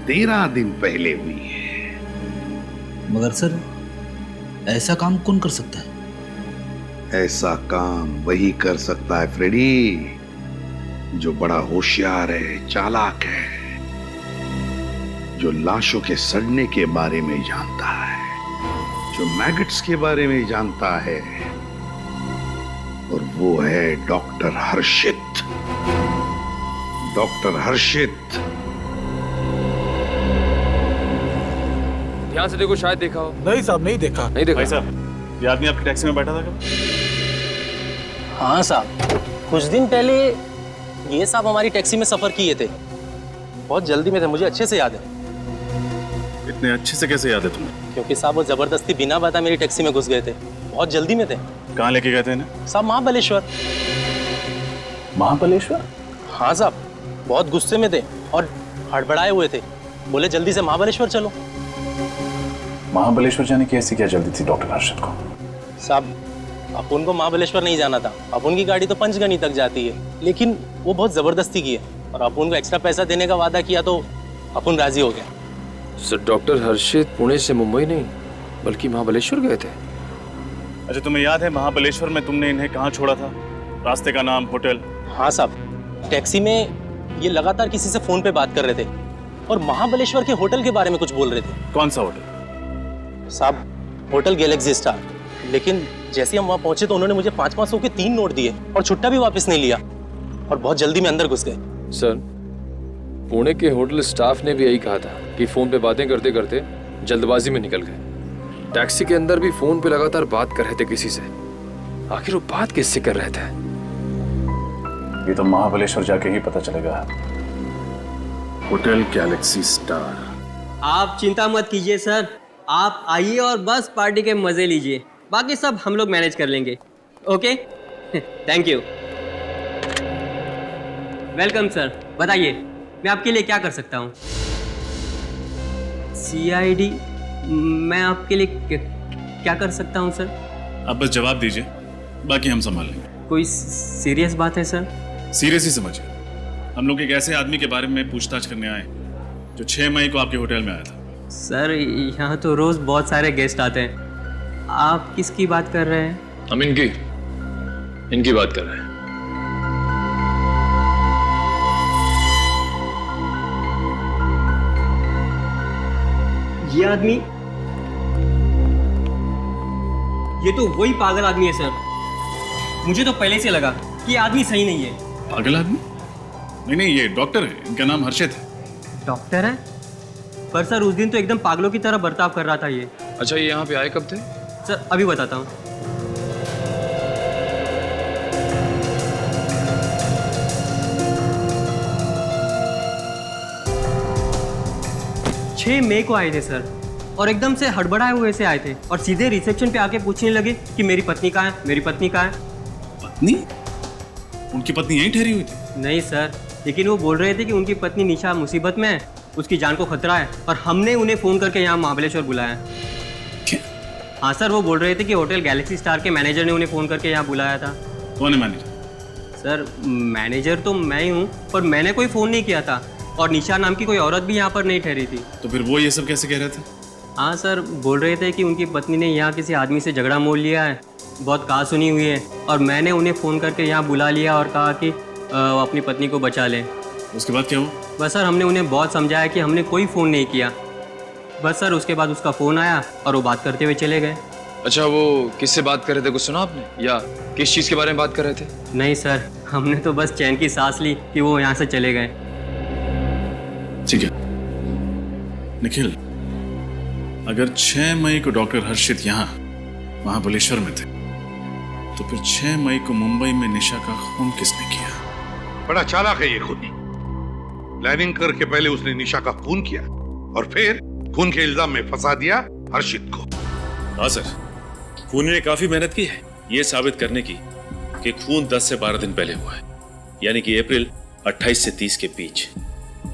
13 दिन पहले हुई है। मगर सर, ऐसा काम कौन कर सकता है? ऐसा काम वही कर सकता है फ्रेडी, जो बड़ा होशियार है, चालाक है, जो लाशों के सड़ने के बारे में जानता है, जो मैगट्स के बारे में जानता है, और वो है डॉक्टर हर्षित। डॉक्टर हर्षित। ध्यान से देखो, शायद देखा हो। नहीं साहब, नहीं देखा। नहीं देखा? भाई साहब, ये आदमी आपकी टैक्सी में बैठा था क्या? हाँ साहब, कुछ दिन पहले ये साहब हमारी टैक्सी में सफर किए थे। बहुत जल्दी में थे, मुझे अच्छे से याद है। इतने अच्छे से कैसे याद है तुम्हें? क्योंकि साहब वो जबरदस्ती बिना बता मेरी टैक्सी में घुस गए थे। बहुत जल्दी में थे। कहाँ लेके गए थे इन्हें? साहब महाबलेश्वर। महाबलेश्वर? हाँ साहब, बहुत गुस्से में थे और हड़बड़ाए हुए थे। बोले जल्दी से महाबलेश्वर चलो। महाबलेश्वर जाने की ऐसी क्या जल्दी थी डॉक्टर हर्षित को? साहब, अपुन को महाबलेश्वर नहीं जाना था। अपुन की गाड़ी तो पंचगनी तक जाती है, लेकिन वो बहुत जबरदस्ती की है और अपुन को एक्स्ट्रा पैसा देने का वादा किया तो अपुन राजी हो गया। सर, डॉक्टर हर्षित पुणे से मुंबई नहीं बल्कि महाबलेश्वर गए थे। अच्छा, तुम्हें याद है महाबलेश्वर में तुमने इन्हें कहाँ छोड़ा था? रास्ते का नाम, होटल? हाँ साहब, टैक्सी में ये लगातार किसी से फोन पे बात कर रहे थे और महाबलेश्वर के होटल के बारे में कुछ बोल रहे थे। कौन सा होटल? साहब, होटल गैलेक्सी स्टार। लेकिन जैसे हम वहाँ पहुंचे तो उन्होंने मुझे 500 के 3 नोट दिए और छुट्टा भी वापस नहीं लिया और बहुत जल्दी में अंदर घुस गए। सर, पुणे के होटल स्टाफ ने भी यही कहा था कि फोन पे बातें करते करते जल्दबाजी में निकल गए। टैक्सी के अंदर भी फोन पे लगातार बात कर रहे थे किसी से। आखिर वो बात किससे कर रहे थे? ये तो महाबलेश्वर जाके ही पता चलेगा। Hotel Galaxy star. आप चिंता मत कीजिए सर, आप आइए और बस पार्टी के मजे लीजिए। बाकी सब हम लोग मैनेज कर लेंगे। Okay, thank you. Welcome sir. बताइए मैं आपके लिए क्या कर सकता हूँ? CID? मैं आपके लिए क्या कर सकता हूँ सर? आप बस जवाब दीजिए, बाकी हम संभाल लेंगे। कोई सीरियस बात है सर? सीरियस ही समझिए। हम लोग एक ऐसे आदमी के बारे में पूछताछ करने आए जो 6 मई को आपके होटल में आया था। सर, यहाँ तो रोज बहुत सारे गेस्ट आते हैं। आप किसकी बात कर रहे हैं? हम इनकी बात कर रहे हैं। ये आदमी, ये तो वही पागल आदमी है सर। मुझे तो पहले से लगा कि ये आदमी सही नहीं है। पागल आदमी? नहीं, ये डॉक्टर है, इनका नाम हर्षित है। डॉक्टर है? पर सर उस दिन तो एकदम पागलों की तरह बर्ताव कर रहा था ये। अच्छा, ये यहाँ पे आए कब थे? सर अभी बताता हूँ। छह मई को आए थे सर, और एकदम से हड़बड़ाए हुए से आए थे और सीधे रिसेप्शन पे आके पूछने लगे कि मेरी पत्नी कहाँ है, मेरी पत्नी कहाँ है। पत्नी? उनकी पत्नी यहीं ठहरी हुई थी? नहीं सर, लेकिन वो बोल रहे थे कि उनकी पत्नी निशा मुसीबत में है, उसकी जान को खतरा है, और हमने उन्हें फ़ोन करके यहाँ महाबलेश्वर बुलाया। क्या? हाँ सर, वो बोल रहे थे कि होटल गैलेक्सी स्टार के मैनेजर ने उन्हें फ़ोन करके यहाँ बुलाया था। कौन है मैनेजर? सर मैनेजर तो मैं ही हूँ, पर मैंने कोई फ़ोन नहीं किया था, और निशा नाम की कोई औरत भी यहाँ पर नहीं ठहरी थी। तो फिर वो ये सब कैसे कह रहे थे? हाँ सर, बोल रहे थे कि उनकी पत्नी ने यहाँ किसी आदमी से झगड़ा मोल लिया है, बहुत कहा सुनी हुई है, और मैंने उन्हें फ़ोन करके यहाँ बुला लिया और कहा कि वो अपनी पत्नी को बचा लें। उसके बाद क्या हुआ? बस सर, हमने उन्हें बहुत समझाया कि हमने कोई फ़ोन नहीं किया। बस सर, उसके बाद उसका फ़ोन आया और वो बात करते हुए चले गए। अच्छा, वो किससे बात कर रहे थे, कुछ सुना आपने, या किस चीज़ के बारे में बात कर रहे थे? नहीं सर, हमने तो बस चैन की सांस ली कि वो यहाँ से चले गए। ठीक है निखिल, अगर 6 मई को डॉक्टर हर्षित यहाँ महाबलेश्वर में थे, तो फिर 6 मई को मुंबई में निशा का खून किसने किया? बड़ा चालाक है ये खूनी। प्लानिंग करके पहले उसने निशा का खून किया और फिर खून के इल्जाम में फंसा दिया हर्षित को। हाँ सर, खूनी ने काफी मेहनत की है ये साबित करने की कि खून 10 से 12 दिन पहले हुआ है, यानी कि अप्रैल 28 से 30 के बीच।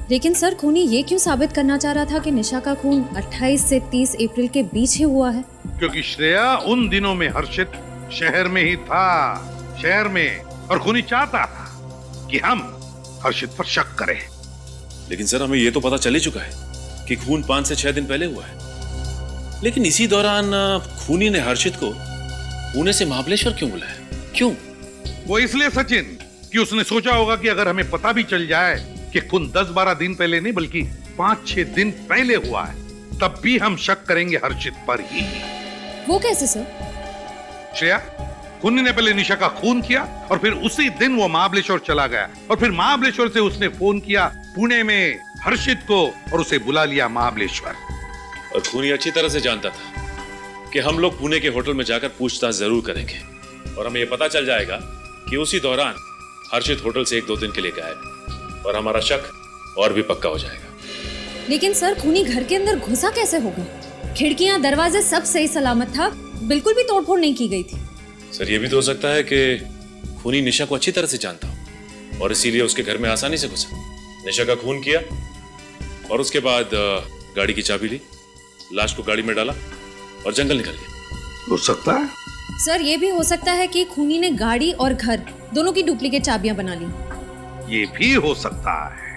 लेकिन सर खूनी ये क्यों साबित करना चाह रहा था कि निशा का खून 28 से 30 अप्रैल के बीच ही हुआ है? क्योंकि श्रेया उन दिनों में हर्षित शहर में ही था, शहर में, और खूनी चाहता था कि हम हर्षित पर शक करें। लेकिन सर हमें यह तो पता चल ही चुका है कि खून 5 से 6 दिन पहले हुआ है, लेकिन इसी दौरान खूनी ने हर्षित को पुणे से महाबलेश्वर क्यों बुलाया? क्यों? वो इसलिए सचिन कि उसने सोचा होगा कि अगर हमें पता भी चल जाए कि खून 10-12 दिन पहले नहीं बल्कि 5-6 दिन पहले हुआ है, तब भी हम शक करेंगे हर्षित पर ही। वो कैसे सर? श्रेया, खूनी ने पहले निशा का खून किया और फिर उसी दिन वो महाबलेश्वर चला गया, और फिर महाबलेश्वर से उसने फोन किया पुणे में हर्षित को और उसे बुला लिया महाबलेश्वर। और खूनी अच्छी तरह से जानता था कि हम लोग पुणे के होटल में जाकर पूछताछ जरूर करेंगे, और हमें यह पता चल जाएगा कि उसी दौरान हर्षित होटल से 1-2 दिन के लिए गायब, और हमारा शक और भी पक्का हो जाएगा। लेकिन सर खूनी घर के अंदर घुसा कैसे होगा? खिड़कियां दरवाजे सब सही सलामत था, बिल्कुल भी तोड़फोड़ नहीं की गई थी। सर ये भी तो हो सकता है कि खूनी निशा को अच्छी तरह से जानता हो और इसीलिए उसके घर में आसानी से घुसा, निशा का खून किया और उसके बाद गाड़ी की चाबी ली, लाश को गाड़ी में डाला और जंगल निकल गया। हो सकता है सर, ये भी हो सकता है कि खूनी ने गाड़ी और घर दोनों की डुप्लीकेट चाबियां बना ली। ये भी हो सकता है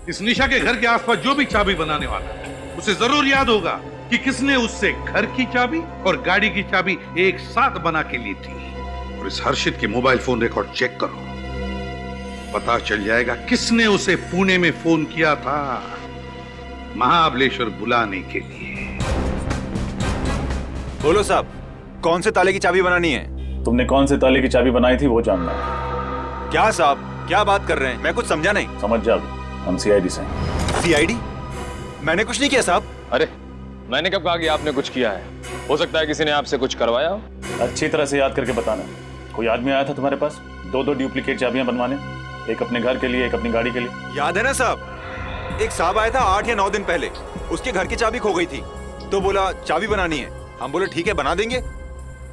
इस निशा के घर के आसपास जो भी चाबी बनाने वाला है उसे जरूर याद होगा कि किसने उससे घर की चाबी और गाड़ी की चाबी एक साथ बना के ली थी। और इस हर्षित के मोबाइल फोन रिकॉर्ड चेक करो, पता चल जाएगा किसने उसे पुणे में फोन किया था महाबलेश्वर बुलाने के लिए। बोलो साहब, कौन से ताले की चाबी बनानी है? तुमने कौन से ताले की चाबी बनाई थी वो जानना है। क्या साहब, क्या बात कर रहे हैं? मैं कुछ समझा नहीं। समझ जाओ, हम सीआईडी से। सीआईडी? मैंने कुछ नहीं किया साहब। अरे मैंने कब कहा कि आपने कुछ किया है? हो सकता है किसी ने आपसे कुछ करवाया हो। अच्छी तरह से याद करके बताना। कोई आदमी आया था तुम्हारे पास 2-2 डुप्लीकेट चाबियां बनवाने, एक अपने घर के लिए एक अपनी गाड़ी के लिए? याद है ना साहब, एक साहब आया था 8 या 9 दिन पहले, उसके घर की चाबी खो गई थी तो बोला चाबी बनानी है। हम बोले ठीक है बना देंगे,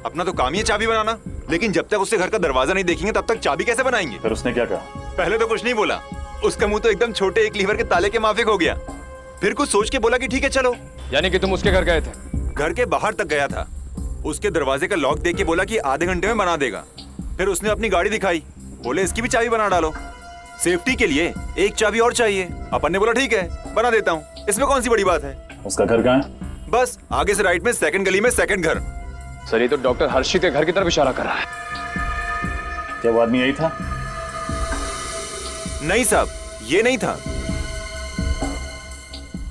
अपना तो काम ही है चाबी बनाना, लेकिन जब तक उससे घर का दरवाजा नहीं देखेंगे तब तक चाबी कैसे बनाएंगे? फिर उसने क्या कहा? पहले तो कुछ नहीं बोला, उसका मुंह तो एकदम छोटे एक लीवर के ताले के माफिक हो गया। फिर कुछ सोच के बोला कि ठीक है चलो। यानी कि तुम उसके घर गए थे? घर के बाहर तक गया था, उसके दरवाजे का लॉक देख के बोला कि आधे घंटे में बना देगा। फिर उसने अपनी गाड़ी दिखाई, बोले इसकी भी चाबी बना डालो, सेफ्टी के लिए एक चाबी और चाहिए। अपन ने बोला ठीक है बना देता हूँ, इसमें कौन सी बड़ी बात है। उसका घर कहाँ है? बस आगे से राइट में सेकंड गली में सेकंड घर। सर ये तो डॉक्टर हर्षित के घर की तरफ इशारा कर रहा है। क्या वो आदमी यही था? नहीं साहब, ये नहीं था।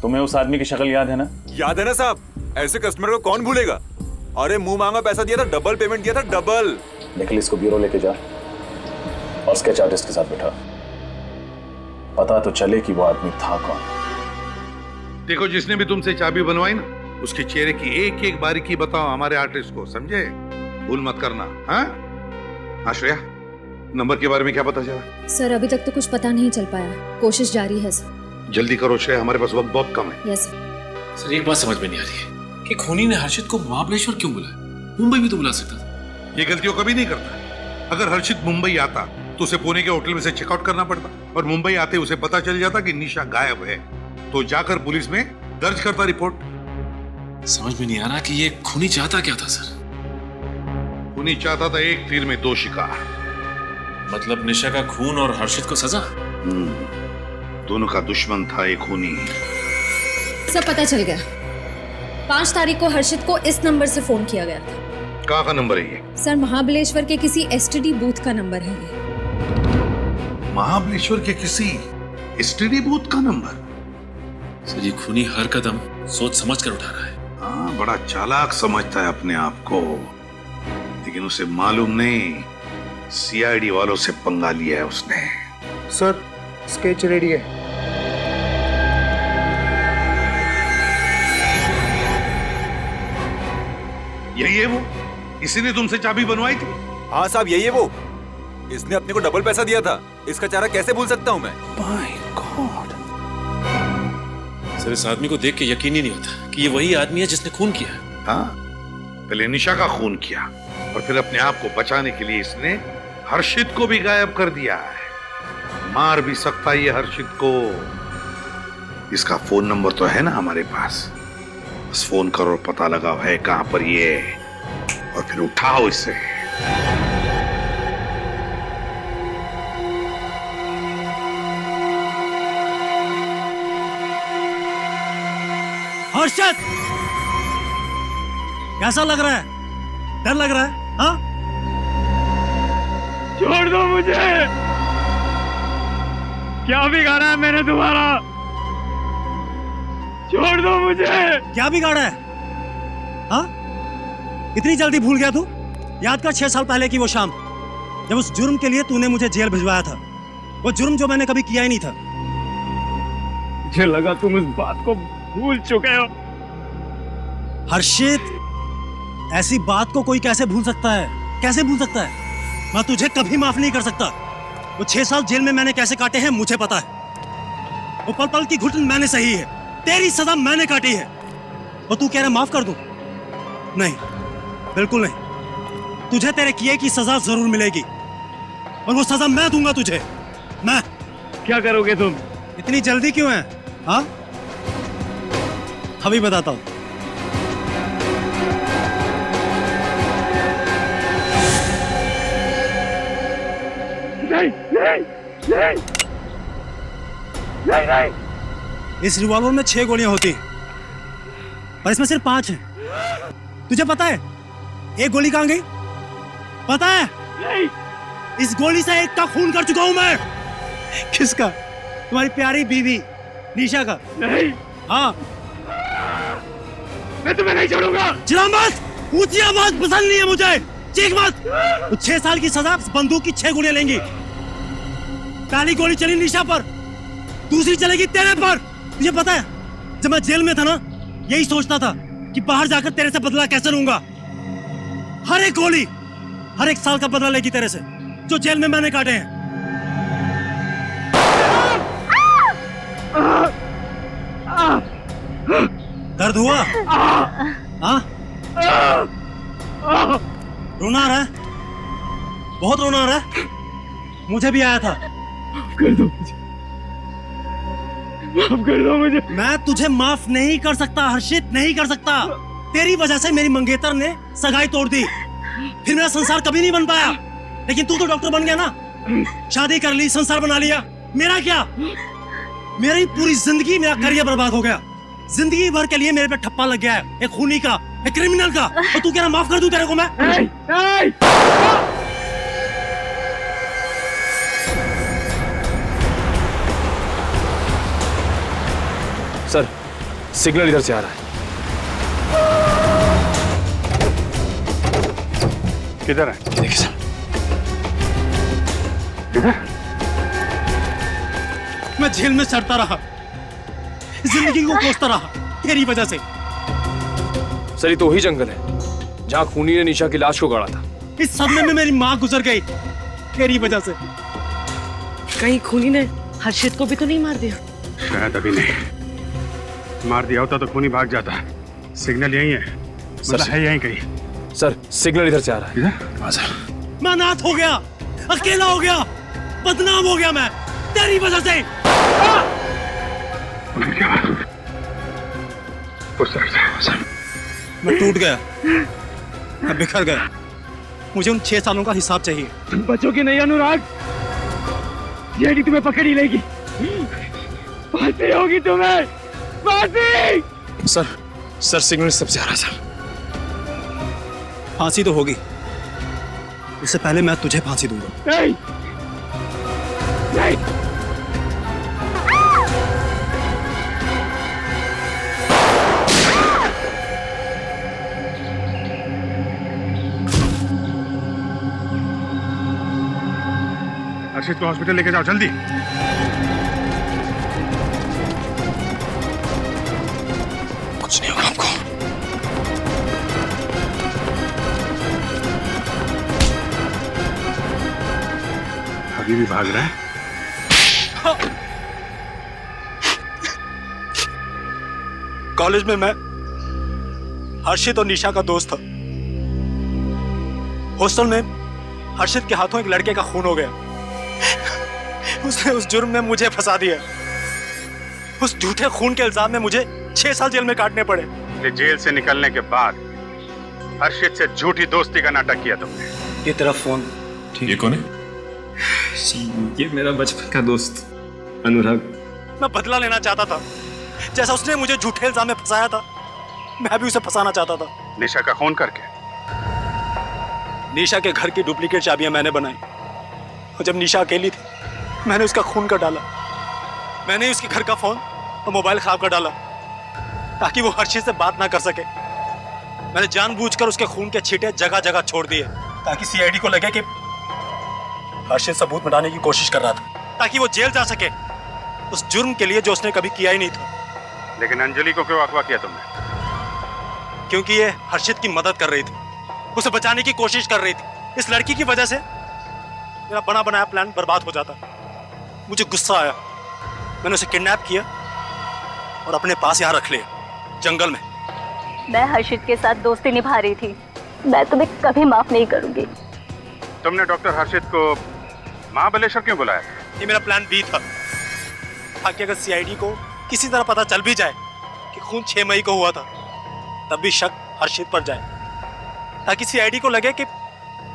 तुम्हें उस आदमी की शक्ल याद है ना? याद है ना साहब, ऐसे कस्टमर को कौन भूलेगा। अरे मुंह मांगा पैसा दिया था, डबल पेमेंट दिया था, डबल। निखिल इसको ब्यूरो लेके जा और स्केच आर्टिस्ट के साथ बैठा। पता तो चले कि वो आदमी था कौन। देखो, जिसने भी तुमसे चाबी बनवाई ना, उसके चेहरे की एक एक बारीकी बताओ हमारे आर्टिस्ट को, समझे? भूल मत करना। हाँ श्रेया, नंबर के बारे में क्या पता चला? सर अभी तक तो कुछ पता नहीं चल पाया, कोशिश जारी है सर। जल्दी करो श्रेया, हमारे पास वक्त बहुत कम है। Yes sir. सर एक बात समझ में नहीं आ रही है कि खूनी ने हर्षित को महाबलेश्वर क्यों बुलाया? मुंबई भी तो बुला सकता था। ये गलतियों कभी नहीं करता। अगर हर्षित मुंबई आता तो उसे पुणे के होटल में से चेकआउट करना पड़ता, और मुंबई आते उसे पता चल जाता कि निशा गायब है, तो जाकर पुलिस में दर्ज करता रिपोर्ट। समझ में नहीं आ रहा कि ये खूनी चाहता क्या था सर? खूनी चाहता था एक तीर में दो शिकार। मतलब निशा का खून और हर्षित को सजा? दोनों का दुश्मन था एक खूनी। सब पता चल गया। 5 तारीख को हर्षित को इस नंबर से फोन किया गया था। कहाँ का नंबर है ये? सर महाबलेश्वर के किसी एसटीडी बूथ का नंबर है ये। महाबलेश्वर के किसी एसटीडी बूथ का नंबर? सर ये खूनी हर कदम सोच समझ कर उठा रहा है। हाँ, बड़ा चालाक समझता है अपने आप को, लेकिन उसे मालूम नहीं सीआईडी वालों से पंगा लिया है उसने। सर स्केच रेडी है। यही है वो? इसी ने तुमसे चाबी बनवाई थी? हाँ साहब, यही है वो। इसने अपने को डबल पैसा दिया था। इसका चारा कैसे भूल सकता हूँ मैं? My God. सर इस आदमी को देख के यकीन ही नहीं होता कि ये वही आदमी है जिसने खून किया। हाँ, पहले निशा का खून किया और फिर अपने आप को बचाने के लिए इसने हर्षित को भी गायब कर दिया है। मार भी सकता है ये हर्षित को। इसका फोन नंबर तो है ना हमारे पास, बस फोन करो, पता लगाओ है कहां पर ये, और फिर उठाओ इसे। हर्षद, कैसा लग रहा है? डर लग रहा है? हाँ? छोड़ दो मुझे। क्या बिगाड़ा है मैंने तुम्हारा? छोड़ दो मुझे। क्या बिगाड़ा है? हाँ? इतनी जल्दी भूल गया तू? याद कर 6 साल पहले की वो शाम, जब उस जुर्म के लिए तूने मुझे जेल भिजवाया था। वो जुर्म जो मैंने कभी किया ही नहीं था। मुझे लगा तुम उस बात को भूल चुके हो। हर्षित, ऐसी बात को कोई कैसे भूल सकता है? कैसे भूल सकता है? मैं तुझे कभी माफ नहीं कर सकता। वो 6 साल जेल में मैंने कैसे काटे हैं मुझे पता है। वो पल पल की घुटन मैंने सही है, तेरी सजा मैंने काटी है। और तू कह रहा माफ कर दूं? नहीं, बिल्कुल नहीं। तुझे तेरे किए की सजा जरूर मिलेगी, और वो सजा मैं दूंगा तुझे। मैं। क्या करोगे तुम? इतनी जल्दी क्यों है? हाँ, अभी बताता हूं। नहीं नहीं नहीं नहीं नहीं। इस रिवॉल्वर में 6 गोलियां होती हैं, और इसमें सिर्फ 5 हैं। तुझे पता है एक गोली कहां गई? पता है? नहीं। इस गोली से एक का खून कर चुका हूं मैं। किसका? तुम्हारी प्यारी बीवी निशा का। नहीं। हाँ, मैं तुम्हें नहीं छोड़ूंगा। चिल्ला मत, ऊंची आवाज पसंद नहीं है मुझे, चीख मत। 6 साल की सजा, बंदूक की 6 गोलियां लेंगी। पहली गोली चली निशा पर, दूसरी चलेगी तेरे पर। तुझे पता है जब मैं जेल में था ना, यही सोचता था कि बाहर जाकर तेरे से बदला कैसे लूंगा। हर एक गोली हर एक साल का बदला लेगी तेरे से, जो जेल में मैंने काटे हैं। दर्द हुआ? हाँ? रोना आ रहा है? बहुत रोना आ रहा है? मुझे भी आया था। कर दो मुझे, माफ कर दो मुझे। मैं तुझे माफ नहीं कर सकता हर्षित, नहीं कर सकता। तेरी वजह से मेरी मंगेतर ने सगाई तोड़ दी, फिर मेरा संसार कभी नहीं बन पाया। लेकिन तू तो डॉक्टर बन गया ना, शादी कर ली, संसार बना लिया। मेरा क्या? मेरी पूरी जिंदगी, मेरा करियर बर्बाद हो गया। जिंदगी भर के लिए मेरे पे ठप्पा लग गया है, एक खूनी का, एक क्रिमिनल का। और तू कह रहा माफ कर दूं तेरे को मैं? नहीं, नहीं। सर सिग्नल इधर से आ रहा है। किधर है? देखिए सर, इधर। मैं जेल में सड़ता रहा, जिंदगी को कोसता रहा तेरी वजह से। सर ये तो वही जंगल है जहाँ खूनी ने निशा की लाश को गाड़ा था। इस सदमे में मेरी माँ गुजर गई तेरी वजह से। कहीं खूनी ने हर्षित को भी तो नहीं मार दिया? शायद अभी नहीं, मार दिया होता तो खूनी भाग जाता। सिग्नल यही है, मतलब है यहीं कहीं। सर सिग्नल इधर से आ रहा है। मैं अनाथ हो गया, अकेला हो गया, बदनाम हो गया मैं तेरी वजह से। मैं टूट गया, मैं बिखर गया। मुझे उन 6 सालों का हिसाब चाहिए। तुम बचोगे नहीं अनुराग, जेडी तुम्हें पकड़ ही लेगी। फांसी होगी तुम्हें, फांसी। सर सिग्नल सबसे आ रहा सर। फांसी तो होगी, इससे पहले मैं तुझे फांसी दूंगा। नहीं, नहीं। हर्षित को हॉस्पिटल लेके जाओ जल्दी। कुछ नहीं होगा आपको। अभी भी भाग रहा है? कॉलेज में मैं हर्षित और निशा का दोस्त था। हॉस्टल में हर्षित के हाथों एक लड़के का खून हो गया। उसने उस जुर्म में मुझे फंसा दिया। उस झूठे खून के इल्जाम में मुझे 6 साल जेल में काटने पड़े। कि जेल से निकलने के बाद हर्षित से झूठी दोस्ती का नाटक किया तुमने। ये तेरा फोन। ये कौन है? ये मेरा बचपन का दोस्त अनुराग। मैं बदला लेना चाहता था, जैसा उसने मुझे झूठे इल्जाम में फंसाया था, मैं भी उसे फंसाना चाहता था। निशा का खून करके? निशा के घर की डुप्लीकेट चाबियां मैंने बनाई, और जब निशा अकेली थी मैंने उसका खून कर डाला। मैंने उसके घर का फोन और मोबाइल खराब कर डाला ताकि वो हर्षित से बात ना कर सके। मैंने जानबूझकर उसके खून के छींटे जगह जगह छोड़ दिए ताकि सीआईडी को लगे कि हर्षित सबूत मिटाने की कोशिश कर रहा था, ताकि वो जेल जा सके उस जुर्म के लिए जो उसने कभी किया ही नहीं था। लेकिन अंजलि को क्यों अगवा किया तुमने? क्योंकि ये हर्षित की मदद कर रही थी, उसे बचाने की कोशिश कर रही थी। इस लड़की की वजह से मेरा बना बनाया प्लान बर्बाद हो जाता। मुझे गुस्सा आया, मैंने उसे किडनैप किया और अपने पास यहाँ रख लिया, जंगल में। मैं हर्षित के साथ दोस्ती निभा रही थी, मैं तुम्हें कभी माफ नहीं करूंगी। तुमने डॉक्टर हर्षित को महाबलेश्वर क्यों बुलाया? ये मेरा प्लान बी था, ताकि अगर सीआईडी को किसी तरह पता चल भी जाए कि खून 6 मई को हुआ था, तब भी शक हर्षित पर जाए, ताकि सीआईडी को लगे कि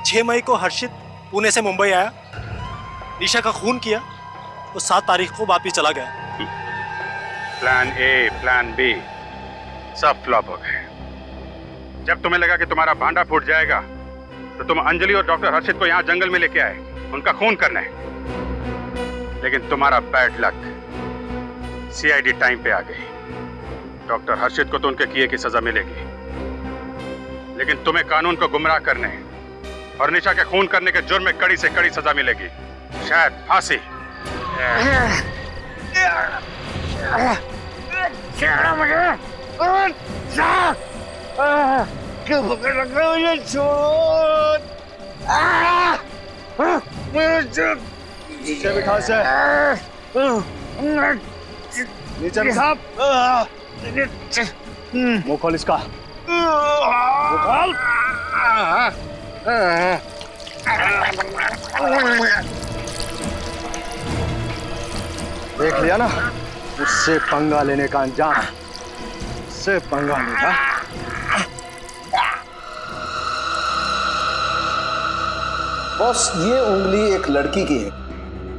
6 मई को हर्षित पुणे से मुंबई आया, निशा का खून किया और 7 तारीख को वापिस चला गया। प्लान ए, प्लान बी सब फ्लॉप हो गए। जब तुम्हें लगा कि तुम्हारा भांडा फूट जाएगा तो तुम अंजलि और डॉक्टर हर्षित को यहाँ जंगल में लेके आए उनका खून करने। लेकिन तुम्हारा बैड लक, सीआईडी टाइम पे आ गई। डॉक्टर हर्षित को तो उनके किए की सजा मिलेगी, लेकिन तुम्हें कानून को गुमराह करने और निशा के खून करने के जुर्म में कड़ी से कड़ी सजा मिलेगी, शायद फांसी। क्यों पकड़ रखा हो ये छोड़? नीचे बिठा से, नीचे बिठा। मुंह खोल इसका, मुंह खोल। देख लिया ना उससे पंगा लेने का अंजाम, उससे पंगा लेगा। बॉस, ये उंगली एक लड़की की है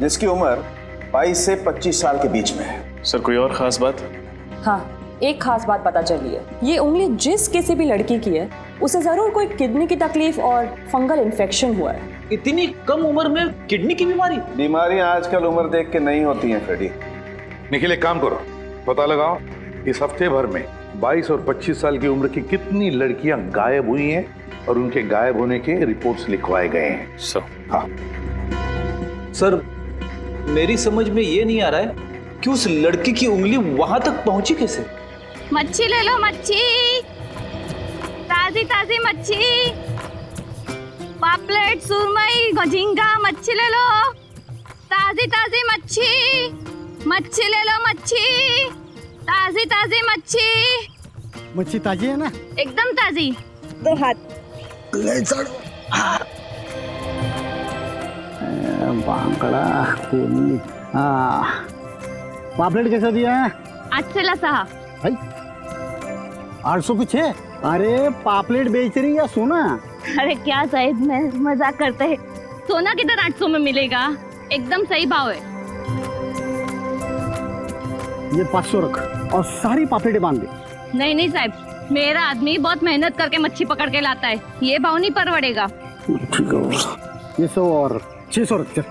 जिसकी उम्र 22 से 25 साल के बीच में है। सर कोई और खास बात? हाँ, एक खास बात पता चली है। ये उंगली जिस किसी भी लड़की की है उसे जरूर कोई किडनी की तकलीफ और फंगल इन्फेक्शन हुआ है। इतनी कम उम्र में किडनी की बीमारी? बीमारियां आजकल उम्र देख के नहीं होती हैं फ्रेडी। निखिल, एक काम करो, पता लगाओ इस हफ्ते भर में 22 और 25 साल की उम्र की कितनी लड़कियां गायब हुई हैं और उनके गायब होने के रिपोर्ट्स लिखवाए गए हैं। हाँ। सर, मेरी समझ में ये नहीं आ रहा है कि उस लड़की की उंगली वहां तक पहुंची कैसे? मच्छी ले लो, मच्छी, ताजी ताजी मच्छी, पापलेट, सुरमई, झींगा, मच्छी ले लो, ताजी ताजी मच्छी, मच्छी ले लो, मच्छी, ताजी ताजी मच्छी। मच्छी ताजी है ना? एकदम ताजी। दो हाथ ले चढ़ो। बांगड़ा कोनी। पापलेट कैसा दिया है? 806। भाई 800 कुछ है? अरे पापलेट बेच रही या सोना? अरे क्या साहिब, मैं मजाक करते हैं। सोना किधर 800 में मिलेगा? एकदम सही भाव है। ये 500 रख और सारी पापलेटें बांध दे। नहीं नहीं साहिब, मेरा आदमी बहुत मेहनत करके मच्छी पकड़ के लाता है, ये भाव नहीं परवड़ेगा। ठीक है, ये 100 और 600 रख। चल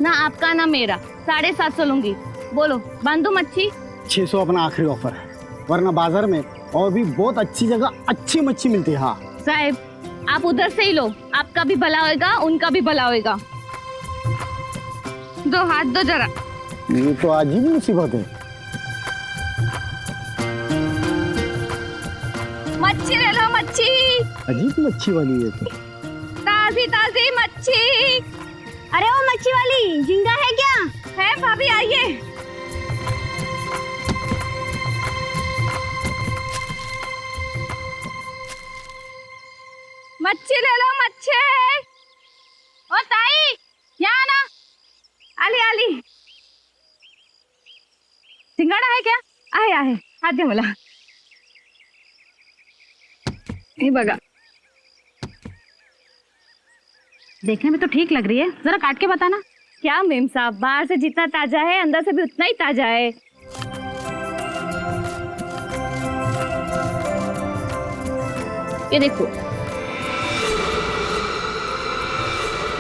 ना आपका ना मेरा, 750 लूंगी। बोलो, बांधू मच्छी? 600 अपना आखिरी ऑफर है, वरना बाजार में और भी बहुत अच्छी जगह अच्छी मच्छी मिलती है। हाँ साहिब, आप उधर से ही लो, आपका भी भला होएगा, उनका भी भला होएगा। दो हाथ दो जरा। ये तो अजीब मुसीबत है। मच्छी ले लो, मच्छी, अजीब मच्छी वाली है तो। ताजी ताजी मच्छी। अरे वो मच्छी वाली, झींगा है क्या? है भाभी, आइए। मच्छी ले लो, मच्छी। ओ ताई, यहाँ ना। आली आली, झिंगाड़ा है क्या? आहे आहे, हाथ दे मला। हे बघा, देखने में तो ठीक लग रही है, जरा काट के बताना। क्या मेम साहब, बाहर से जितना ताजा है अंदर से भी उतना ही ताजा है। ये देखो।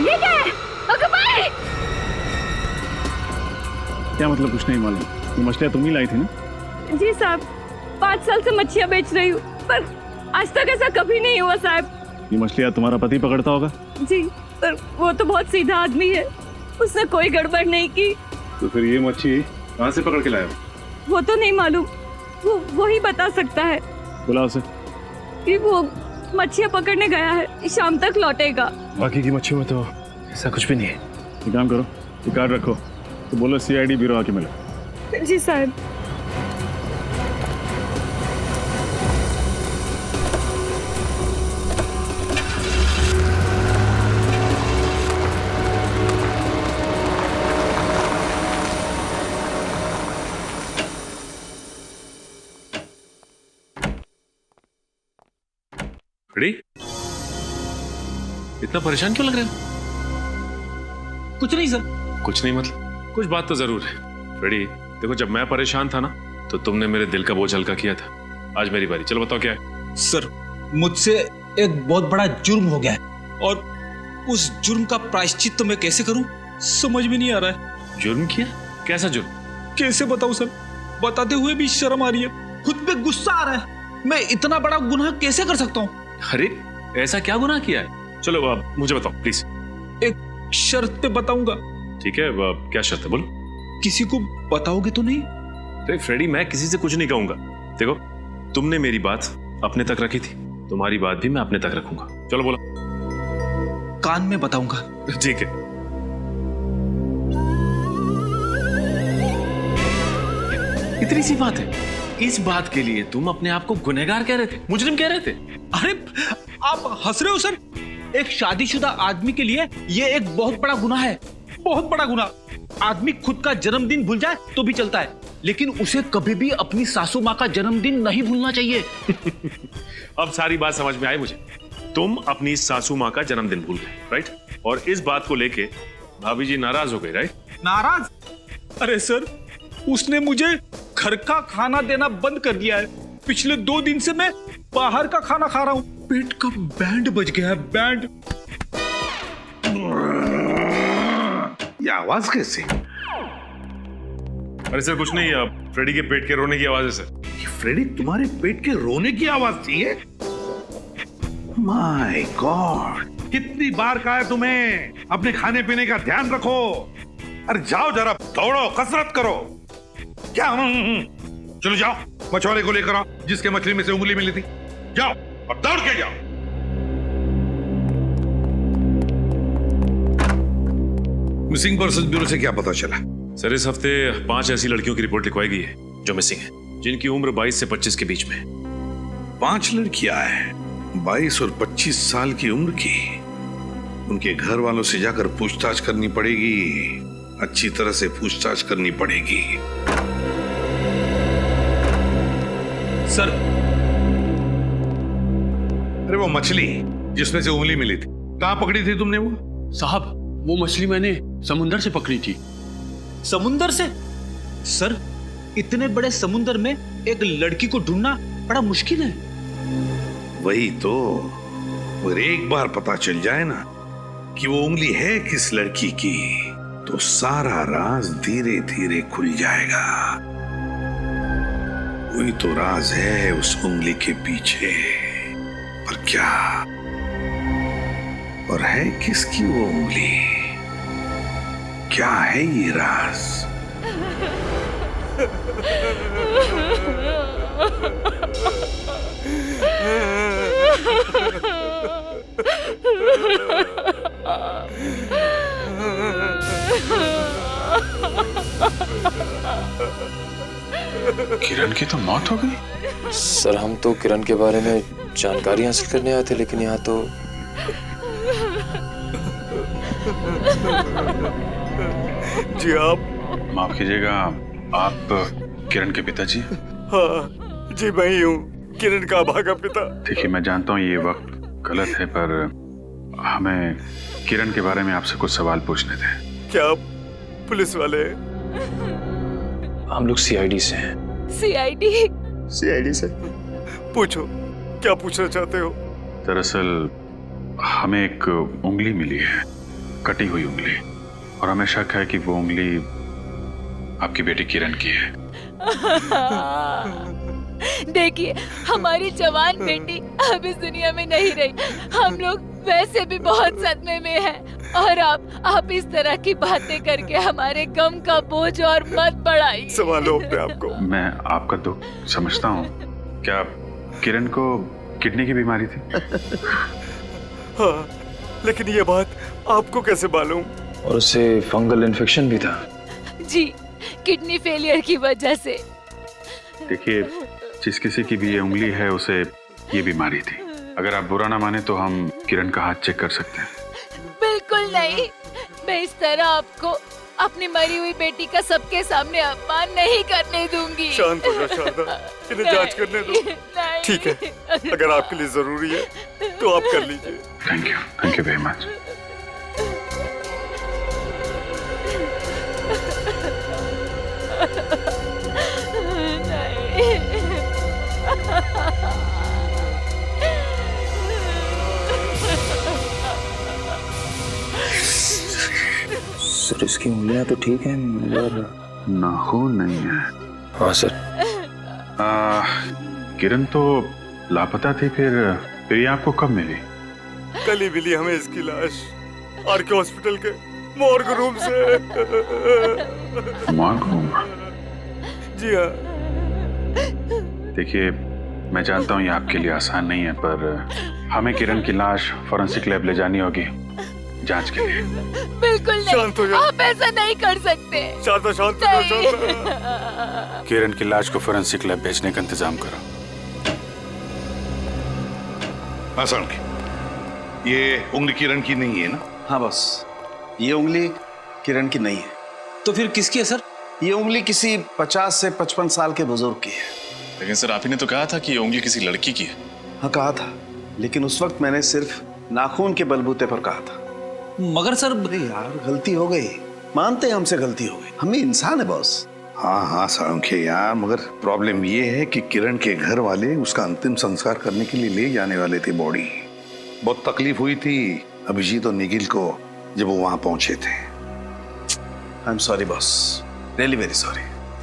ये क्या है? भाई! क्या मतलब? कुछ नहीं मालूम। ये मछलियाँ तुम ही लाई थी ना? जी साहब, 5 साल से मच्छियाँ बेच रही हूँ, पर आज तक ऐसा कभी नहीं हुआ साहब। ये मछलियाँ तुम्हारा पति पकड़ता होगा? जी, पर वो तो बहुत सीधा आदमी है, उसने कोई गड़बड़ नहीं की। तो फिर ये मच्छी कहाँ से पकड़ के लाया? वो तो नहीं मालूम, वो ही बता सकता है। बुला उसे। कि वो मच्छियाँ पकड़ने गया है, शाम तक लौटेगा। बाकी की मच्छियों में तो ऐसा कुछ भी नहीं है। एक काम करो, ये कार्ड रखो, तो बोलो CID ब्यूरो आके मिलो। जी साहब। रेडी? इतना परेशान क्यों लग रहे हो? कुछ नहीं सर। कुछ नहीं मतलब? कुछ बात तो जरूर है। रेडी, देखो जब मैं परेशान था ना, तो तुमने मेरे दिल का बोझ हल्का किया था। आज मेरी बारी, चलो बताओ क्या है? सर, मुझसे एक बहुत बड़ा जुर्म हो गया है और उस जुर्म का प्रायश्चित तो मैं कैसे करूं, समझ में नहीं आ रहा है। जुर्म किया? कैसा जुर्म? कैसे बताऊं सर, बताते हुए भी शर्म आ रही है, खुद पे गुस्सा आ रहा है। मैं इतना बड़ा गुनाह कैसे कर सकता हूँ? अरे ऐसा क्या गुनाह किया है? चलो अब मुझे बताओ प्लीज। एक शर्त पे बताऊंगा। ठीक है, क्या शर्त है बोलो? किसी को बताओगे तो नहीं? अरे फ्रेडी, मैं किसी से कुछ नहीं कहूंगा। देखो, तुमने मेरी बात अपने तक रखी थी, तुम्हारी बात भी मैं अपने तक रखूंगा। चलो बोलो। कान में बताऊंगा। ठीक है। इतनी सी बात है, इस बात के लिए तुम अपने आप को गुनहगार कह रहे थे, मुजरिम कह रहे थे? अरे आप हंस रहे हो सर? एक शादीशुदा आदमी के लिए ये एक बहुत बड़ा गुनाह है, बहुत बड़ा गुनाह। आदमी खुद का जन्मदिन भूल जाए तो भी चलता है, लेकिन उसे कभी भी अपनी सासू माँ का जन्मदिन नहीं भूलना चाहिए। अब सारी बात समझ में आई मुझे। तुम अपनी सासू माँ का जन्मदिन भूल गए, राइट? और इस बात को लेके भाभी जी नाराज हो गई, राइट? नाराज? अरे सर, उसने मुझे घर का खाना देना बंद कर दिया है। पिछले 2 दिन से मैं बाहर का खाना खा रहा हूँ। पेट का बैंड बज गया है, बैंड। ये आवाज कैसे? अरे सर कुछ नहीं, फ्रेडी के पेट के रोने की आवाज है सर। फ्रेडी तुम्हारे पेट के रोने की आवाज थी ये? माय गॉड, कितनी बार कहा है तुम्हें अपने खाने पीने का ध्यान रखो। अरे जाओ जरा दौड़ो, कसरत करो। क्या? चलो जाओ, मछुआरे को लेकर आओ जिसके मछली में से उंगली मिली थी। जाओ और दौड़ के जाओ। मिसिंग पर्सन ब्यूरो से क्या पता चला? सर, इस हफ्ते 5 ऐसी लड़कियों की रिपोर्ट लिखवाई गई है जो मिसिंग है, जिनकी उम्र 22 से 25 के बीच में है। 5 लड़कियां हैं 22 और 25 साल की उम्र की। उनके घर वालों से जाकर पूछताछ करनी पड़ेगी, अच्छी तरह से पूछताछ करनी पड़ेगी। सर, अरे वो मछली जिसमें से उंगली मिली थी, कहां पकड़ी थी तुमने वो? साहब, वो मछली मैंने समुंदर से पकड़ी थी। समुंदर से? सर, इतने बड़े समुंदर में एक लड़की को ढूंढना बड़ा मुश्किल है। वही तो, अगर एक बार पता चल जाए ना कि वो उंगली है किस लड़की की, तो सारा राज धीरे धीरे खुल जाएगा। वही तो राज है उस उंगली के पीछे। पर क्या, और है किसकी वो उंगली? क्या है ये राज? किरण की तो मौत हो गई? सर, हम तो किरण के बारे में जानकारी हासिल करने आए थे, लेकिन यहाँ तो जी आप माफ कीजिएगा, आप किरण के पिताजी? हाँ जी, मैं ही हूँ, किरण का भागा पिता। देखिए, मैं जानता हूँ ये वक्त गलत है, पर हमें किरण के बारे में आपसे कुछ सवाल पूछने थे। क्या आप पुलिस वाले? हम लोग सीआईडी से हैं। सीआईडी से? पूछो, क्या पूछना चाहते हो? दरअसल हमें एक उंगली मिली है, कटी हुई उंगली, और हमें शक है कि वो उंगली आपकी बेटी किरण की है। देखिए, हमारी जवान बेटी अब इस दुनिया में नहीं रही। हम लोग वैसे भी बहुत सदमे में हैं, और आप इस तरह की बातें करके हमारे गम का बोझ और मत बढ़ाइए। संभालो अपने आप को। मैं आपका दुख समझता हूँ। क्या किरण को किडनी की बीमारी थी? हाँ, लेकिन ये बात आपको कैसे मालूम? और उसे फंगल इन्फेक्शन भी था। जी, किडनी फेलियर की वजह से। देखिए, जिस किसी की भी ये उंगली है उसे ये बीमारी थी। अगर आप बुरा ना माने तो हम किरण का हाथ चेक कर सकते हैं। बिल्कुल नहीं, मैं इस तरह आपको अपनी मरी हुई बेटी का सबके सामने अपमान नहीं करने दूंगी। शांत हो जाओ शारदा, इन्हें जांच करने दो। ठीक है, अगर आपके लिए जरूरी है तो आप कर लीजिए। Thank you very much. Sir, इसकी उंगलियां तो ठीक हैं मगर नाखून नहीं है। हाँ सर। किरण तो लापता थी, फिर ये आपको कब मिली? कल ही मिली हमें इसकी लाश, आरके हॉस्पिटल के मॉर्ग रूम से। Morgue room? जी हाँ। देखिए, मैं जानता हूँ ये आपके लिए आसान नहीं है, पर हमें किरण की लाश फॉरेंसिक लैब ले जानी होगी जांच के लिए। बिल्कुल नहीं, शांत हो जाओ। आप ऐसा नहीं कर सकते। शारदा, शांत हो जाओ। किरण की लाश को फॉरेंसिक लैब भेजने का इंतजाम करो। आसान की ये उंगली किरण की नहीं है ना? हाँ बस, ये उंगली किरण की नहीं है। तो फिर किसकी है सर? ये उंगली किसी 50 से 55 साल के बुजुर्ग की है। लेकिन सर, आप ही ने तो कहा था कि ये उंगली किसी लड़की की है। हाँ कहा था, लेकिन उस वक्त मैंने सिर्फ नाखून के बलबूते पर कहा था। मगर सर, यार गलती हो गई, मानते हैं हमसे गलती हो गई, हम भी इंसान है बॉस। हाँ हाँ सारंखे यार, मगर प्रॉब्लम ये है कि किरण के घर वाले उसका अंतिम संस्कार करने के लिए ले जाने वाले थे बॉडी। बहुत तकलीफ हुई थी अभिजीत और निखिल को जब वो वहां पहुंचे थे। I am sorry boss, really very sorry.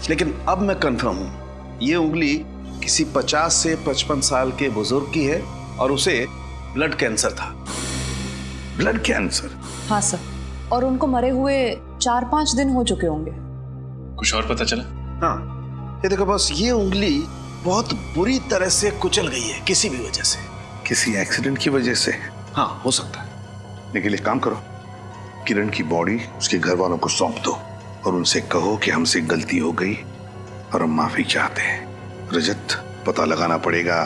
लेकिन अब मैं कंफर्म हूँ, ये उंगली किसी 50 से 55 साल के बुजुर्ग की है और उसे ब्लड कैंसर था। Blood cancer? हाँ सर, और उनको मरे हुए 4-5 दिन हो चुके होंगे। कुछ और पता चला? हाँ, ये देखो बस, ये उंगली बहुत बुरी तरह से कुचल गई है किसी भी वजह से। किसी एक्सीडेंट की वजह से? हाँ, हो सकता है। लेकिन एक काम करो, किरण की बॉडी उसके घर वालों को सौंप दो और उनसे कहो कि हमसे गलती हो गई और हम माफी चाहते हैं। रजत, पता लगाना पड़ेगा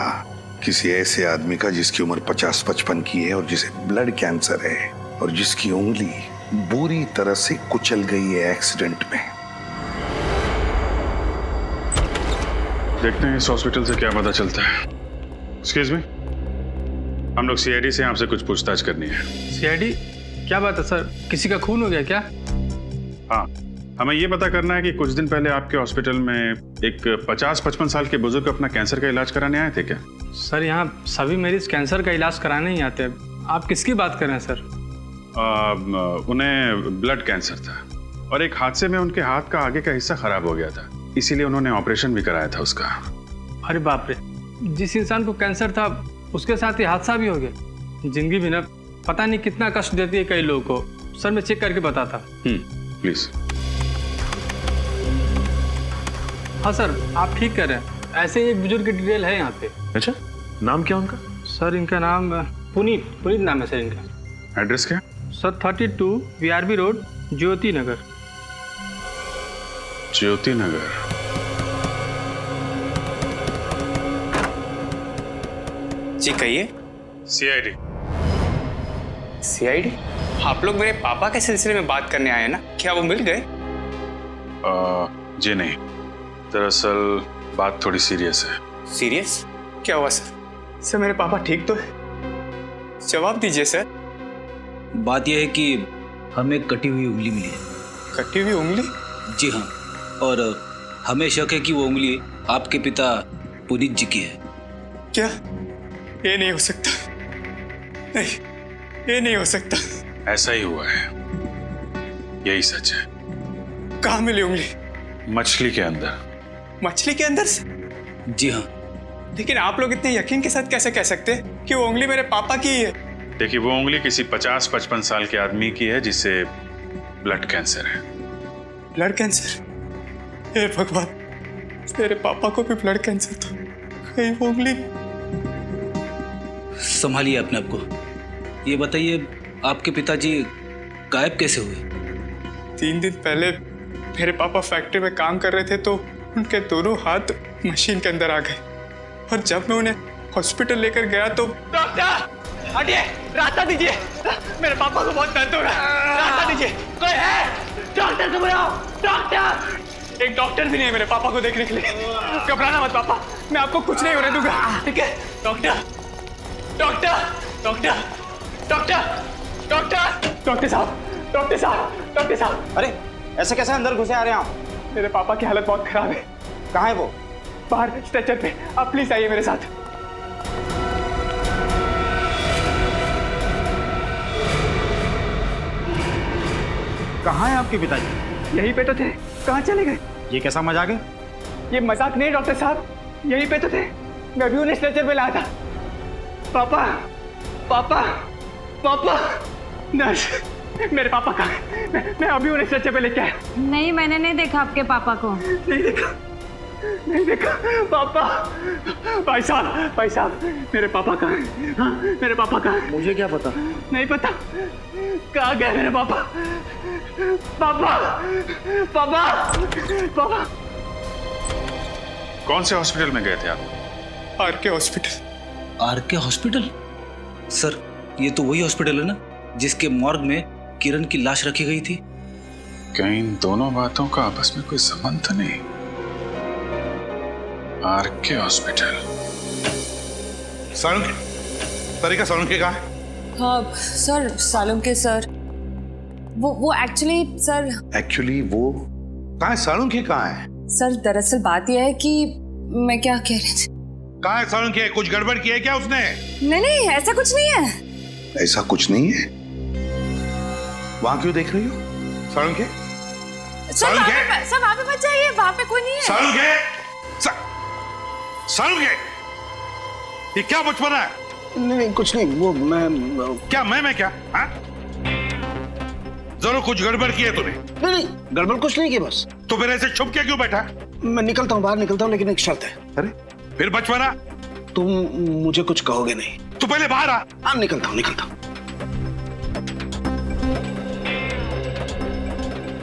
किसी ऐसे आदमी का जिसकी उम्र 50-55 की है और जिसे ब्लड कैंसर है और जिसकी उंगली बुरी तरह से कुचल गई है एक्सीडेंट में। देखते हैं इस हॉस्पिटल से क्या पता चलता है। एक्सक्यूज मी, हम लोग सीआईडी से आपसे कुछ पूछताछ करनी है। सीआईडी? क्या बात है सर, किसी का खून हो गया क्या? हाँ, हमें ये पता करना है कि कुछ दिन पहले आपके हॉस्पिटल में एक 50-55 साल के बुजुर्ग अपना कैंसर का इलाज कराने आए थे क्या? सर यहाँ सभी मरीज कैंसर का इलाज कराने ही आते हैं। आप किसकी बात कर रहे हैं सर? उन्हें ब्लड कैंसर था और एक हादसे में उनके हाथ का आगे का हिस्सा खराब हो गया था, इसीलिए उन्होंने ऑपरेशन भी कराया था उसका। अरे बाप रे, जिस इंसान को कैंसर था उसके साथ ही हादसा भी हो गया। जिंदगी भी ना पता नहीं कितना कष्ट देती है कई लोगों को। सर मैं चेक करके बताता। प्लीज। हाँ सर, आप ठीक कर रहे हैं। ऐसे ही एक बुजुर्ग की डिटेल है यहाँ पे। अच्छा, नाम क्या उनका? सर इनका नाम पुनीत नाम है सर इनका। एड्रेस क्या? सर 32 VRB रोड, ज्योति नगर। ज्योति नगर। जी कहिए। सीआईडी। सीआईडी? आप लोग मेरे पापा के सिलसिले में बात करने आए हैं ना? क्या वो मिल गए? जी नहीं, दरअसल बात थोड़ी सीरियस है। सीरियस? क्या हुआ सर? सर मेरे पापा ठीक तो है? जवाब दीजिए सर। बात यह है कि हमें कटी हुई उंगली मिली है। कटी हुई उंगली? जी हाँ, और हमें शक है कि वो उंगली आपके पिता पुनीत जी की है। क्या? ये नहीं हो सकता। नहीं, ये नहीं हो सकता। ऐसा ही हुआ है, यही सच है। कहाँ मिली उंगली? मछली के अंदर। मछली के अंदर से? जी हाँ। लेकिन आप लोग इतने यकीन के साथ कैसे कह सकते हैं कि वो उंगली मेरे पापा की ही है? देखिए, वो उंगली किसी 50-55 साल के आदमी की है जिसे ब्लड कैंसर है। Blood cancer? हे भगवान, मेरे पापा को भी ब्लड कैंसर था। कहीं वो उंगली। संभालिए अपने आप को। ये बताइए, आपके पिताजी गायब कैसे हुए? 3 दिन पहले मेरे पापा फैक्ट्री में काम कर रहे थे तो उनके दोनों हाथ मशीन के अंदर आ गए और जब मैं उन्हें हॉस्पिटल लेकर गया तो। डॉक्टर हटिए, रास्ता दीजिए, मेरे पापा को बहुत दर्द हो रहा है, रास्ता दीजिए। कोई है? डॉक्टर को बुलाओ, डॉक्टर। एक डॉक्टर भी नहीं है मेरे पापा को देखने के लिए। घबराना मत पापा, मैं आपको कुछ नहीं होने दूंगा, ठीक है? Doctor, doctor, doctor, doctor, doctor, doctor साहब, डॉक्टर साहब, डॉक्टर साहब। अरे ऐसे कैसे अंदर घुसे आ रहे हैं आप? मेरे पापा की हालत बहुत खराब है। कहाँ है वो? बाहर स्ट्रेचर पे। आप प्लीज आइए मेरे साथ। कहाँ है आपके पिताजी? यहीं पे तो थे, कहाँ चले गए? ये कैसा मजाक है? ये मजाक नहीं डॉक्टर साहब, यहीं पे तो थे। मैं भी उन्हें स्ट्रेचर पे लाया था। पापा, पापा, पापा। नर्स, मेरे पापा कहाँ हैं? मैं अभी उन्हें स्ट्रेचर पे लेके आया। नहीं, मैंने नहीं देखा आपके पापा को। नहीं देखा, नहीं देखा। पापा, भाई साहब, मेरे पापा कहाँ हैं? हाँ, मेरे पापा कहाँ हैं? मुझे क्या पता? नहीं पता। कहाँ गए मेरे पापा? पापा, पापा, पापा। कौन से हॉस्पिटल में गए थे आप? RK hospital. RK hospital? Sir, ये तो वही हॉस्पिटल है ना जिसके मॉर्ग में किरण की लाश रखी गई थी? कहीं इन दोनों बातों का आपस में कोई संबंध तो नहीं? R K hospital. सालुंके, तरीका सालुंके कहाँ है? हाँ सर, सालुंके सर, वो एक्चुअली सर। एक्चुअली वो कहाँ है? सालुंके कहाँ है? सर दरअसल बात यह है कि मैं क्या कह रही थी। कहाँ है सालुंके? कुछ गड़बड़ की है क्या उसने? नहीं, ऐसा कुछ नहीं है। ऐसा कुछ नहीं है? वहां क्यों देख रही हो? सालुंके? सर वहाँ पे मत जाइए, वहाँ पे कोई नहीं है। सालुंके, सालुंके, ये क्या बचपना है? नहीं, कुछ नहीं। वो मैं क्या मैं क्या? हाँ? जरूर कुछ गड़बड़ की है तूने। नहीं, गड़बड़ कुछ नहीं की बस। तो फिर ऐसे छुप के क्यों बैठा? मैं निकलता हूँ, बाहर निकलता हूँ, लेकिन एक शर्त है। अरे फिर बचपना? तुम मुझे कुछ कहोगे नहीं? तू पहले बाहर आ। हाँ, निकलता हूँ, निकलता हूँ।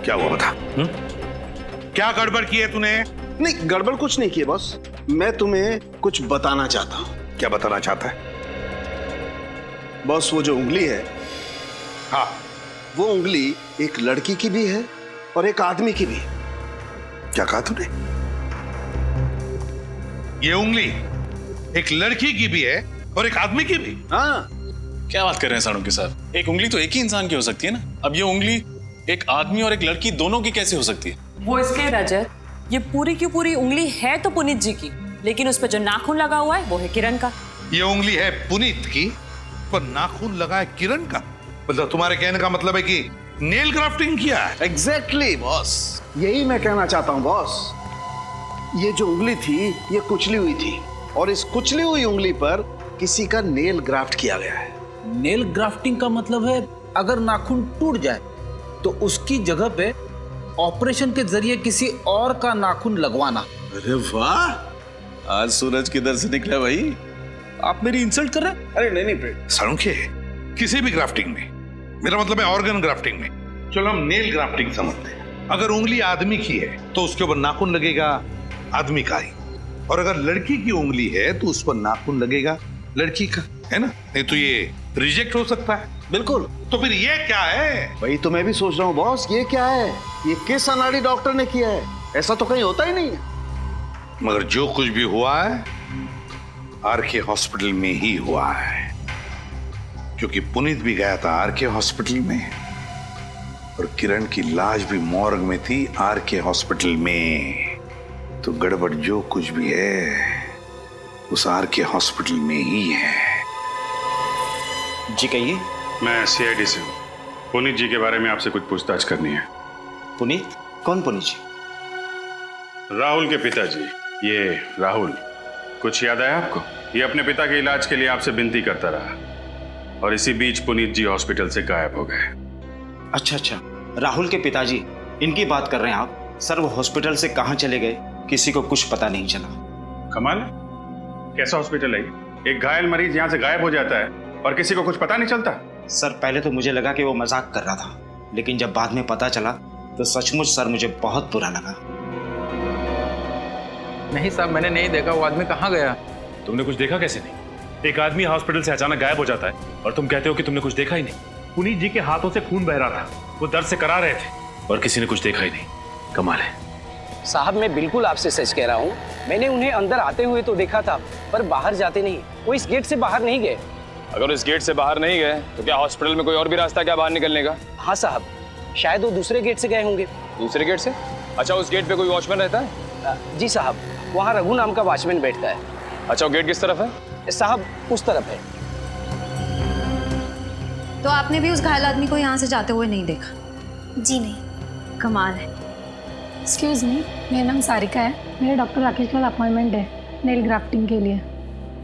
क्या हुआ बता? क्या गड़बड़ की है तूने? नहीं, गड़बड़ कुछ नहीं की है बॉस। मैं तुम्हें कुछ बताना चाहता हूँ। क्या बताना चाहता है? बॉस, वो जो उंगली है, हाँ, वो उंगली एक लड़की की भी है और एक आदमी की भी है। क्या कहा तूने? ये उंगली एक लड़की की भी है और एक आदमी की भी? हाँ। क्या बात कर रहे हैं साड़ू साहब? एक उंगली तो एक ही इंसान की हो सकती है ना। अब ये उंगली एक आदमी और एक लड़की दोनों की कैसे हो सकती है? वो इसके रजत, ये पूरी की पूरी उंगली है तो पुनीत जी की, लेकिन उस पर जो नाखून लगा हुआ है वो है किरण का। ये उंगली है पुनीत की, पर नाखून लगा है किरण का। मतलब तुम्हारे कहने का मतलब है कि नेल ग्राफ्टिंग किया है? एग्जैक्टली बॉस, यही मैं कहना चाहता हूँ बॉस। ये जो उंगली थी ये कुचली हुई थी और इस कुचली हुई उंगली पर किसी का नेल ग्राफ्ट किया गया है। नेल ग्राफ्टिंग का मतलब है अगर नाखून टूट जाए तो उसकी जगह पे ऑपरेशन के जरिए किसी और का नाखून लगवाना। अरे वाह, आज सूरज किधर से निकला भाई? आप मेरी इंसल्ट कर रहे हैं? अरे नहीं, सड़ुखे, किसी भी ग्राफ्टिंग में, मेरा मतलब है ऑर्गन ग्राफ्टिंग में। चलो हम नेल ग्राफ्टिंग समझते हैं। अगर उंगली आदमी की है तो उसके ऊपर नाखून लगेगा आदमी का ही, और अगर लड़की की उंगली है तो उस पर नाखून लगेगा लड़की का, है ना? नहीं तो ये रिजेक्ट हो सकता है। बिल्कुल। तो फिर ये क्या है? वही तो मैं भी सोच रहा हूँ बॉस, ये क्या है? ये किस अनाड़ी डॉक्टर ने किया है? ऐसा तो कहीं होता ही नहीं है। मगर जो कुछ भी हुआ है आरके हॉस्पिटल में ही हुआ है, क्योंकि पुनीत भी गया था आरके हॉस्पिटल में और किरण की लाश भी मॉर्ग में थी आरके हॉस्पिटल में। तो गड़बड़ जो कुछ भी है उस आरके हॉस्पिटल में ही है। जी कहिए। मैं सीआईडी से हूँ। पुनीत जी के बारे में आपसे कुछ पूछताछ करनी है। पुनीत? कौन पुनीत जी? राहुल के पिताजी। ये राहुल, कुछ याद आया आपको? ये अपने पिता के इलाज के लिए आपसे विनती करता रहा और इसी बीच पुनीत जी हॉस्पिटल से गायब हो गए। अच्छा, राहुल के पिताजी, इनकी बात कर रहे हैं आप? सर, वो हॉस्पिटल से कहाँ चले गए किसी को कुछ पता नहीं चला। कमाल है, कैसा हॉस्पिटल है ये? एक घायल मरीज यहाँ से गायब हो जाता है और किसी को कुछ पता नहीं चलता। सर, पहले तो मुझे लगा कि वो मजाक कर रहा था, लेकिन जब बाद में पता चला तो सचमुच सर मुझे बहुत बुरा लगा। नहीं साहब, मैंने नहीं देखा। वो आदमी कहाँ गया? तुमने कुछ देखा कैसे नहीं? एक आदमी हॉस्पिटल से अचानक गायब हो जाता है और तुम कहते हो कि तुमने कुछ देखा ही नहीं। पुनीत जी के हाथों से खून बह रहा था, वो दर्द से करा रहे थे और किसी ने कुछ देखा ही नहीं। कमाल है साहब, मैं बिल्कुल आपसे सच कह रहा हूँ। मैंने उन्हें अंदर आते हुए तो देखा था, पर बाहर जाते नहीं। वो इस गेट से बाहर नहीं गए। अगर इस गेट से बाहर नहीं गए तो क्या हॉस्पिटल में कोई और भी रास्ता क्या बाहर निकलने का? हाँ साहब, शायद वो दूसरे गेट से गए होंगे। दूसरे गेट से? अच्छा, उस गेट पे कोई वॉचमैन रहता है? जी साहब, वहाँ रघु नाम का वॉचमैन बैठता है। अच्छा, वो गेट किस तरफ है? साहब, उस तरफ है। तो आपने भी उस घायल आदमी को यहाँ से जाते हुए नहीं देखा? जी नहीं। कमाल है। एक्सक्यूज मी, मेरा नाम सारिका है। मेरे डॉक्टर राकेश के साथ अपॉइंटमेंट है नेल ग्राफ्टिंग के लिए।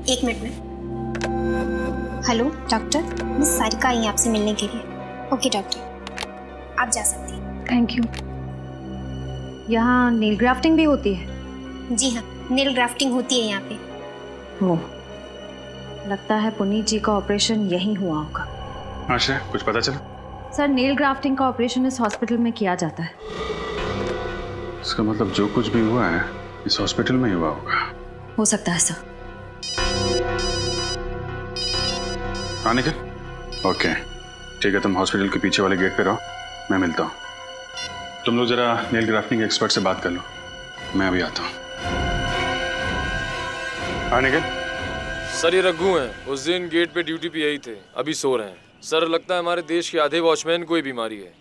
एक मिनट में। हेलो डॉक्टर, मैं सारिका आई आपसे मिलने के लिए। ओके डॉक्टर, आप जा सकती हैं। Thank you. यहाँ नेल ग्राफ्टिंग भी होती है? जी हाँ, नेल ग्राफ्टिंग होती है यहाँ पे। हो, लगता है पुनीत जी का ऑपरेशन यहीं हुआ होगा। आशा, कुछ पता चला? सर, नेल ग्राफ्टिंग का ऑपरेशन इस हॉस्पिटल में किया जाता है। इसका मतलब जो कुछ भी हुआ है इस हॉस्पिटल में ही हुआ होगा। हो सकता है सर। हाँ निखिल, ओके ठीक है, तुम हॉस्पिटल के पीछे वाले गेट पे रहो, मैं मिलता हूँ। तुम लोग जरा नेल ग्राफ्टिंग एक्सपर्ट से बात कर लो, मैं अभी आता हूँ। हाँ निखिल। सर, ये रघु हैं, उस दिन गेट पे ड्यूटी पे यही थे, अभी सो रहे हैं। सर, लगता है हमारे देश के आधे वॉचमैन को ही बीमारी है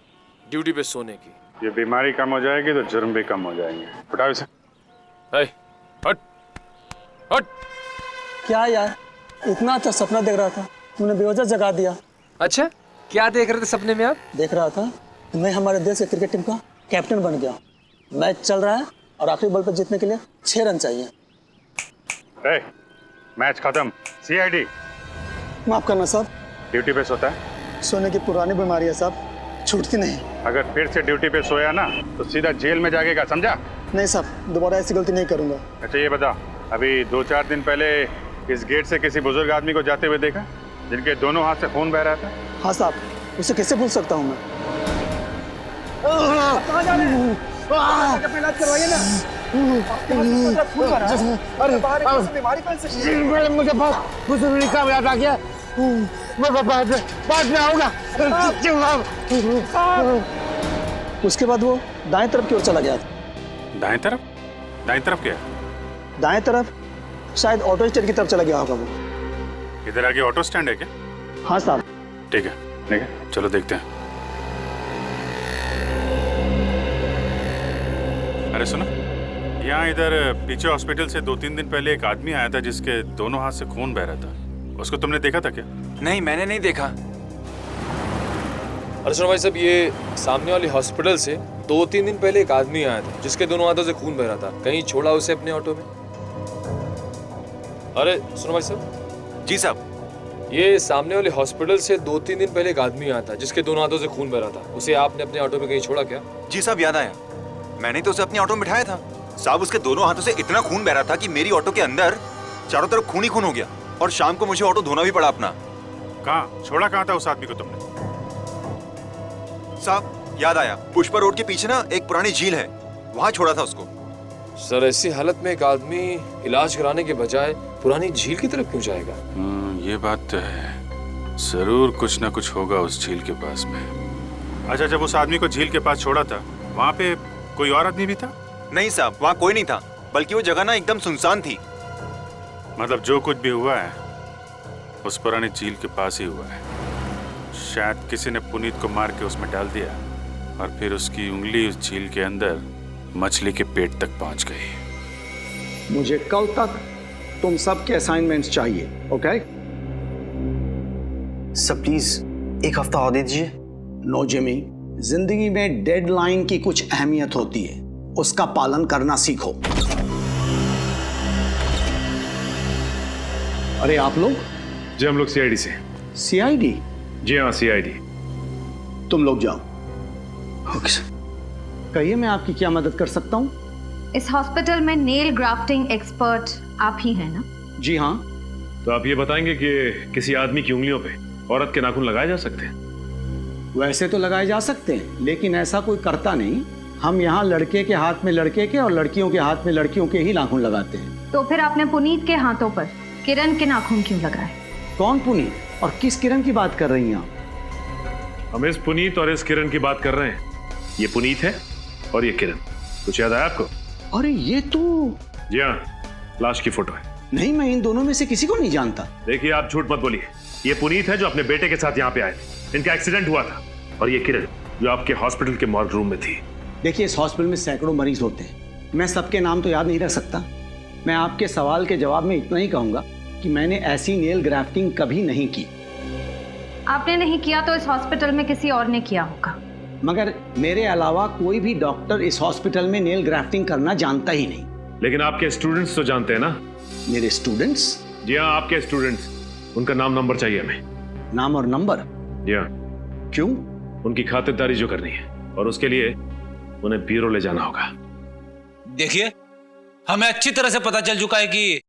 ड्यूटी पे सोने की। ये बीमारी कम हो जाएगी तो जुर्म भी कम हो जाएंगे। उठाओ इसे। हट हट। क्या यार, इतना अच्छा सपना देख रहा था, तुमने बेवजह जगा दिया। अच्छा, क्या देख रहे थे सपने में आप? देख रहा था मैं हमारे देश के क्रिकेट टीम का कैप्टन बन गया। मैच चल रहा है और आखिरी बॉल पर जीतने के लिए 6 रन चाहिए। मैच खत्म। सीआईडी। माफ करना साहब, ड्यूटी पे सोता है? सोने की पुरानी बीमारी है साहब, छूटती नहीं। अगर फिर से ड्यूटी पे सोया ना तो सीधा जेल में जाएगा, समझा? नहीं साहब, दोबारा ऐसी गलती नहीं करूंगा। अच्छा ये बता, अभी 2-4 दिन पहले इस गेट से किसी बुजुर्ग आदमी को जाते हुए देखा जिनके दोनों हाथ से खून बह रहा था? हाँ साहब, उसे कैसे भूल सकता हूँ मैं। कहाँ जा रहे हैं? अपना इलाज करवाइए ना। अरे बीमारी फैल सकती है। मुझे बहुत बुजुर्ग का याद आ गया। मैं बाद में आऊंगा। उसके बाद वो दाएं तरफ की ओर चला गया था। दाएं तरफ? दाएं तरफ क्या? दाएं तरफ शायद ऑटो स्टैंड की तरफ चला गया होगा वो। इधर आगे ऑटो स्टैंड है क्या? हाँ साहब। ठीक है, चलो देखते हैं। अरे सुनो, यहाँ इधर पीछे हॉस्पिटल से 2-3 दिन पहले एक आदमी आया था जिसके दोनों हाथ से खून बह रहा था। उसको तुमने देखा था क्या? नहीं, मैंने नहीं देखा। अरे सुनो भाई साहब, ये सामने वाली हॉस्पिटल से 2-3 दिन पहले एक आदमी आया था जिसके दोनों हाथों से खून बह रहा था। कहीं छोड़ा उसे अपने ऑटो में? अरे सुनो भाई साहब। जी साहब। ये सामने वाले हॉस्पिटल से 2-3 दिन पहले एक आदमी आया था जिसके दोनों हाथों से खून बह रहा था। उसे आपने अपने ऑटो में कहीं छोड़ा क्या? जी साहब, याद आया। मैंने तो उसे अपने ऑटो में बिठाया था साहब। उसके दोनों हाथों से इतना खून बह रहा था कि मेरी ऑटो के अंदर चारों तरफ खून ही खून हो गया और शाम को मुझे ऑटो धोना भी पड़ा अपना। कहाँ छोड़ा? कहाँ था उस आदमी को तुमने? साहब याद आया, पुष्पा रोड के पीछे ना एक पुरानी झील है, वहाँ छोड़ा था उसको। सर, ऐसी हालत में एक आदमी इलाज कराने के बजाय पुरानी झील की तरफ क्यों जाएगा? ये बात तो है, जरूर कुछ ना कुछ होगा उस झील के पास में। अच्छा, जब उस आदमी को झील के पास छोड़ा था वहाँ पे कोई और आदमी भी था? नहीं साहब, वहाँ कोई नहीं था, बल्कि वो जगह ना एकदम सुनसान थी। मतलब जो कुछ भी हुआ है उस पुरानी झील के पास ही हुआ है। शायद किसी ने पुनीत को मार के उसमें डाल दिया और फिर उसकी उंगली उस झील के अंदर मछली के पेट तक पहुंच गई। मुझे कल तक तुम सबके असाइनमेंट्स चाहिए, ओके? सर प्लीज एक हफ्ता और दे दीजिए। नो जिमी, जिंदगी में डेडलाइन की कुछ अहमियत होती है, उसका पालन करना सीखो। अरे आप लोग? जी हम लोग सीआईडी से। सीआईडी? जी हाँ, सीआईडी। तुम लोग जाओ। Okay sir. कहिए, मैं आपकी क्या मदद कर सकता हूँ? इस हॉस्पिटल में नेल ग्राफ्टिंग एक्सपर्ट आप ही हैं ना? जी हाँ। तो आप ये बताएंगे कि किसी आदमी की उंगलियों पे औरत के नाखून लगाए जा सकते हैं? वैसे तो लगाए जा सकते हैं, लेकिन ऐसा कोई करता नहीं। हम यहाँ लड़के के हाथ में लड़के के और लड़कियों के हाथ में लड़कियों के ही नाखून लगाते हैं। तो फिर आपने पुनीत के हाथों पर किरण के नाखून क्यों लगाए? कौन पुनीत और किस किरण की बात कर रही हैं आप? हम इस पुनीत और इस किरण की बात कर रहे हैं। ये पुनीत है और ये किरण। कुछ याद आया आपको? अरे ये तो... जी हाँ, लाश की फोटो है। नहीं, मैं इन दोनों में से किसी को नहीं जानता। देखिए, आप झूठ मत बोलिए। ये पुनीत है जो अपने बेटे के साथ यहाँ पे आए थे, इनका एक्सीडेंट हुआ था। और ये किरण जो आपके हॉस्पिटल के मॉर्ग रूम में थी। देखिए, इस हॉस्पिटल में सैकड़ों मरीज होते हैं, मैं सबके नाम तो याद नहीं रख सकता। मैं आपके सवाल के जवाब में इतना ही कहूंगा कि मैंने ऐसी नेल ग्राफ्टिंग कभी नहीं की। आपने नहीं किया तो इस हॉस्पिटल में किसी और ने किया होगा। मगर मेरे अलावा कोई भी डॉक्टर इस हॉस्पिटल में नेल ग्राफ्टिंग करना जानता ही नहीं। लेकिन आपके स्टूडेंट्स तो जानते हैं ना? मेरे स्टूडेंट्स? जी हाँ, आपके स्टूडेंट्स। उनका नाम नंबर चाहिए हमें। नाम और नंबर? जी हाँ। क्यों? उनकी खातिरदारी जो करनी है, और उसके लिए उन्हें ब्यूरो ले जाना होगा। देखिए, हमें अच्छी तरह से पता चल चुका है कि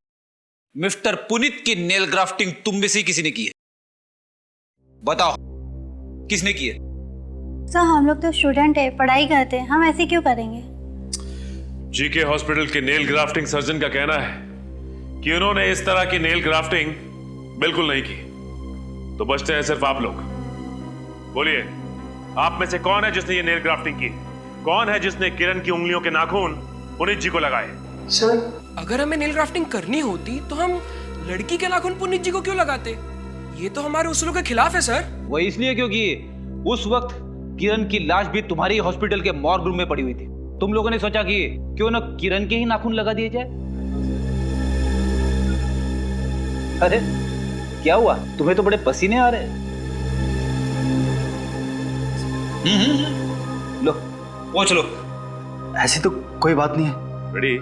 मिस्टर पुनीत की नेल ग्राफ्टिंग तुम में से किसी ने की है। बताओ, किसने की है? सर, हम लोग तो स्टूडेंट है, पढ़ाई करते हैं, हम ऐसे क्यों करेंगे? जीके हॉस्पिटल के नेल ग्राफ्टिंग सर्जन का कहना है कि उन्होंने इस तरह की नेल ग्राफ्टिंग बिल्कुल नहीं की। तो बचते हैं सिर्फ आप लोग। बोलिए, आप में से कौन है जिसने ये नेल ग्राफ्टिंग की? कौन है जिसने किरण की उंगलियों के नाखून पुनीत जी को लगाए? सर, अगर हमें नेल ग्राफ्टिंग करनी होती तो हम लड़की के नाखून पुनीत जी को क्यों लगाते? ये तो हमारे उसूलों के खिलाफ है सर। वो इसलिए क्योंकि उस वक्त किरण की लाश भी तुम्हारी हॉस्पिटल के मॉर्ग रूम में पड़ी हुई थी। तुम लोगों ने सोचा कि क्यों ना किरण के ही नाखून लगा दिए जाए। अरे क्या हुआ? तुम्हें तो बड़े पसीने आ रहे। लो, पहुंच लो। ऐसी तो कोई बात नहीं है। रेडी?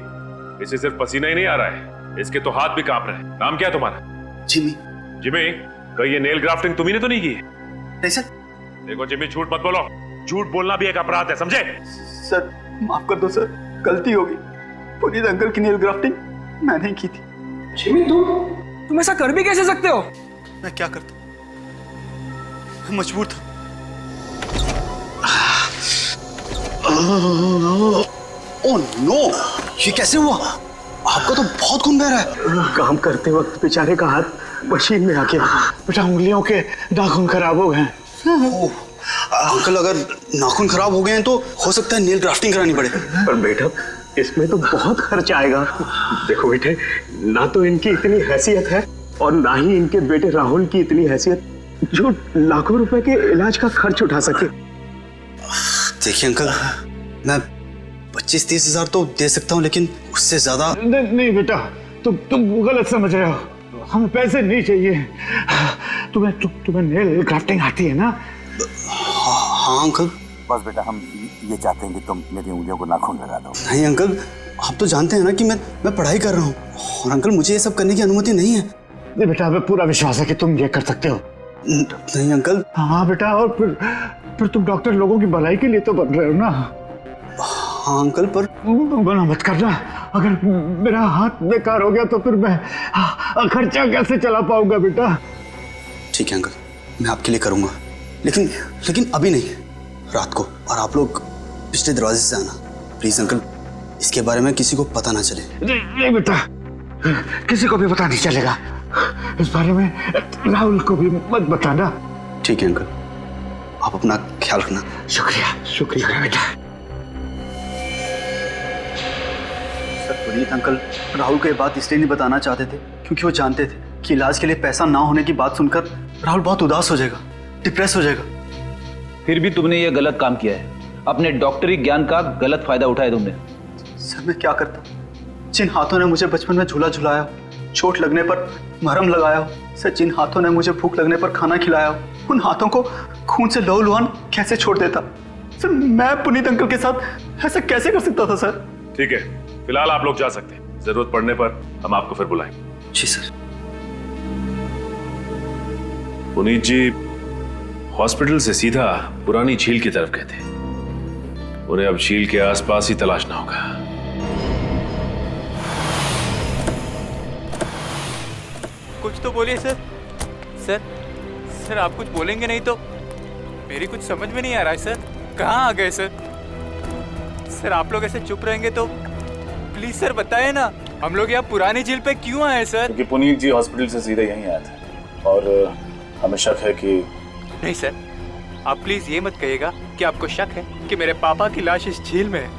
इसे सिर्फ पसीना ही नहीं आ रहा है, इसके तो हाथ भी कांप रहे हैं। नाम क्या है तुम्हारा? जिमी। जिमी, कहीं ये नेल ग्राफ्टिंग तुम्ही ने तो नहीं की? नहीं सर। देखो जिमी, झूठ मत बोलो। झूठ बोलना भी एक अपराध है, समझे? सर माफ कर दो सर। गलती होगी। पुनीत अंकल की नील ग्राफ्टिंग मैंने ही की थी। जिमी तुम ऐसा कर भी कैसे सकते हो? मैं क्या करता, मैं मजबूर था। ओह नो, ये कैसे हुआ? आपका तो बहुत खून बह रहा है। काम करते वक्त बेचारे का हाथ मशीन में आके बेटा उंगलियों के नाखून खराब हो गए। अंकल अगर नाखून खराब हो गए हैं तो हो सकता है नील ग्राफ्टिंग करानी पड़े। पर बेटा इसमें तो बहुत खर्च आएगा। देखो बेटे, ना तो इनकी इतनी हैसियत है और ना ही इनके बेटे राहुल की इतनी हैसियत जो लाखों रुपए के इलाज का खर्च उठा सके। देखिए अंकल, मैं 25-30 हजार तो दे सकता हूँ, लेकिन उससे ज्यादा नहीं बेटा, तुम गलत समझ रहे हो। हमें पैसे नहीं चाहिए। तुम्हें नेल ग्राफ्टिंग आती है ना? हाँ अंकल। बस बेटा, हम ये चाहते हैं कि तुम मेरी उंगलियों को नाखून लगा दो। नहीं अंकल, आप तो जानते हैं ना कि मैं पढ़ाई कर रहा हूँ, और अंकल मुझे ये सब करने की अनुमति नहीं है। नहीं बेटा, हमें पूरा विश्वास है कि तुम ये कर सकते हो। नहीं अंकल। हाँ बेटा, और फिर तुम डॉक्टर लोगों की भलाई के लिए तो बन रहे हो ना? हाँ अंकल, पर मना मत करना। अगर मेरा हाथ बेकार हो गया तो फिर मैं खर्चा कैसे चला पाऊंगा बेटा? ठीक है अंकल, मैं आपके लिए करूंगा, लेकिन अभी नहीं, रात को। और आप लोग पिछले दरवाजे से आना प्लीज अंकल। इसके बारे में किसी को पता ना चले। नहीं बेटा, किसी को भी पता नहीं चलेगा। इस बारे में राहुल को भी मत बताना। ठीक है अंकल, आप अपना ख्याल रखना। शुक्रिया बेटा। सर, पुनीत अंकल राहुल को ये बात इसलिए नहीं बताना चाहते थे क्योंकि वो जानते थे कि इलाज के लिए पैसा ना होने की बात सुनकर राहुल बहुत उदास हो जाएगा, डिप्रेस हो जाएगा। फिर भी तुमने ये गलत काम किया है। अपने डॉक्टरी ज्ञान का गलत फायदा उठाया तुमने। सर मैं क्या करता, जिन हाथों ने मुझे बचपन में झूला झुलाया, चोट लगने पर मरहम लगाया, सर जिन हाथों ने मुझे भूख लगने पर खाना खिलाया, उन हाथों को खून से लहूलुहान कैसे छोड़ देता? सर मैं पुनीत अंकल के साथ ऐसा कैसे कर सकता था सर? ठीक है, फिलहाल आप लोग जा सकते हैं। जरूरत पड़ने पर हम आपको फिर बुलाएंगे। जी सर। पुनीत जी हॉस्पिटल से सीधा पुरानी झील की तरफ गए थे। उन्हें अब झील के आसपास ही तलाशना होगा। कुछ तो बोलिए सर। सर आप कुछ बोलेंगे नहीं तो मेरी कुछ समझ में नहीं आ रहा है सर। कहाँ आ गए सर? सर आप लोग ऐसे चुप रहेंगे तो प्लीज सर बताइए ना, हम लोग यहाँ पुरानी झील पे क्यों आए सर? क्योंकि पुनीत जी हॉस्पिटल से सीधे यहीं आए थे और हमें शक है कि... नहीं सर, आप प्लीज ये मत कहिएगा कि आपको शक है कि मेरे पापा की लाश इस झील में है।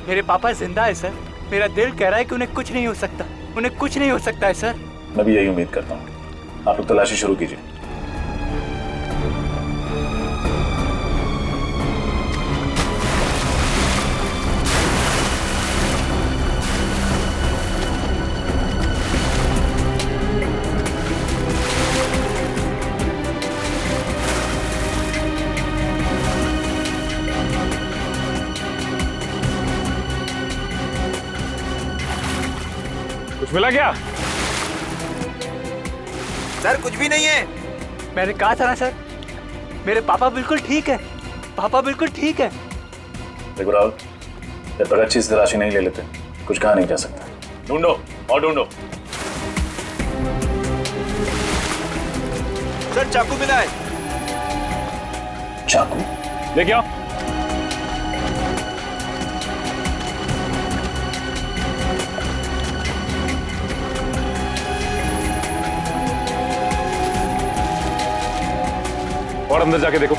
मेरे पापा जिंदा है सर। मेरा दिल कह रहा है कि उन्हें कुछ नहीं हो सकता, उन्हें कुछ नहीं हो सकता है सर। मैं भी यही उम्मीद करता हूँ। आप लोग तलाशी शुरू कीजिए। कुछ मिला क्या? सर कुछ भी नहीं है। मैंने कहा था ना सर, मेरे पापा बिल्कुल ठीक है। पापा बिल्कुल ठीक है। देखो राहुल, जब तक अच्छी से तलाशी नहीं ले लेते कुछ कहा नहीं जा सकता। ढूंढो और ढूंढो। सर चाकू मिला है। चाकू लेके आओ। और अंदर जाके देखो।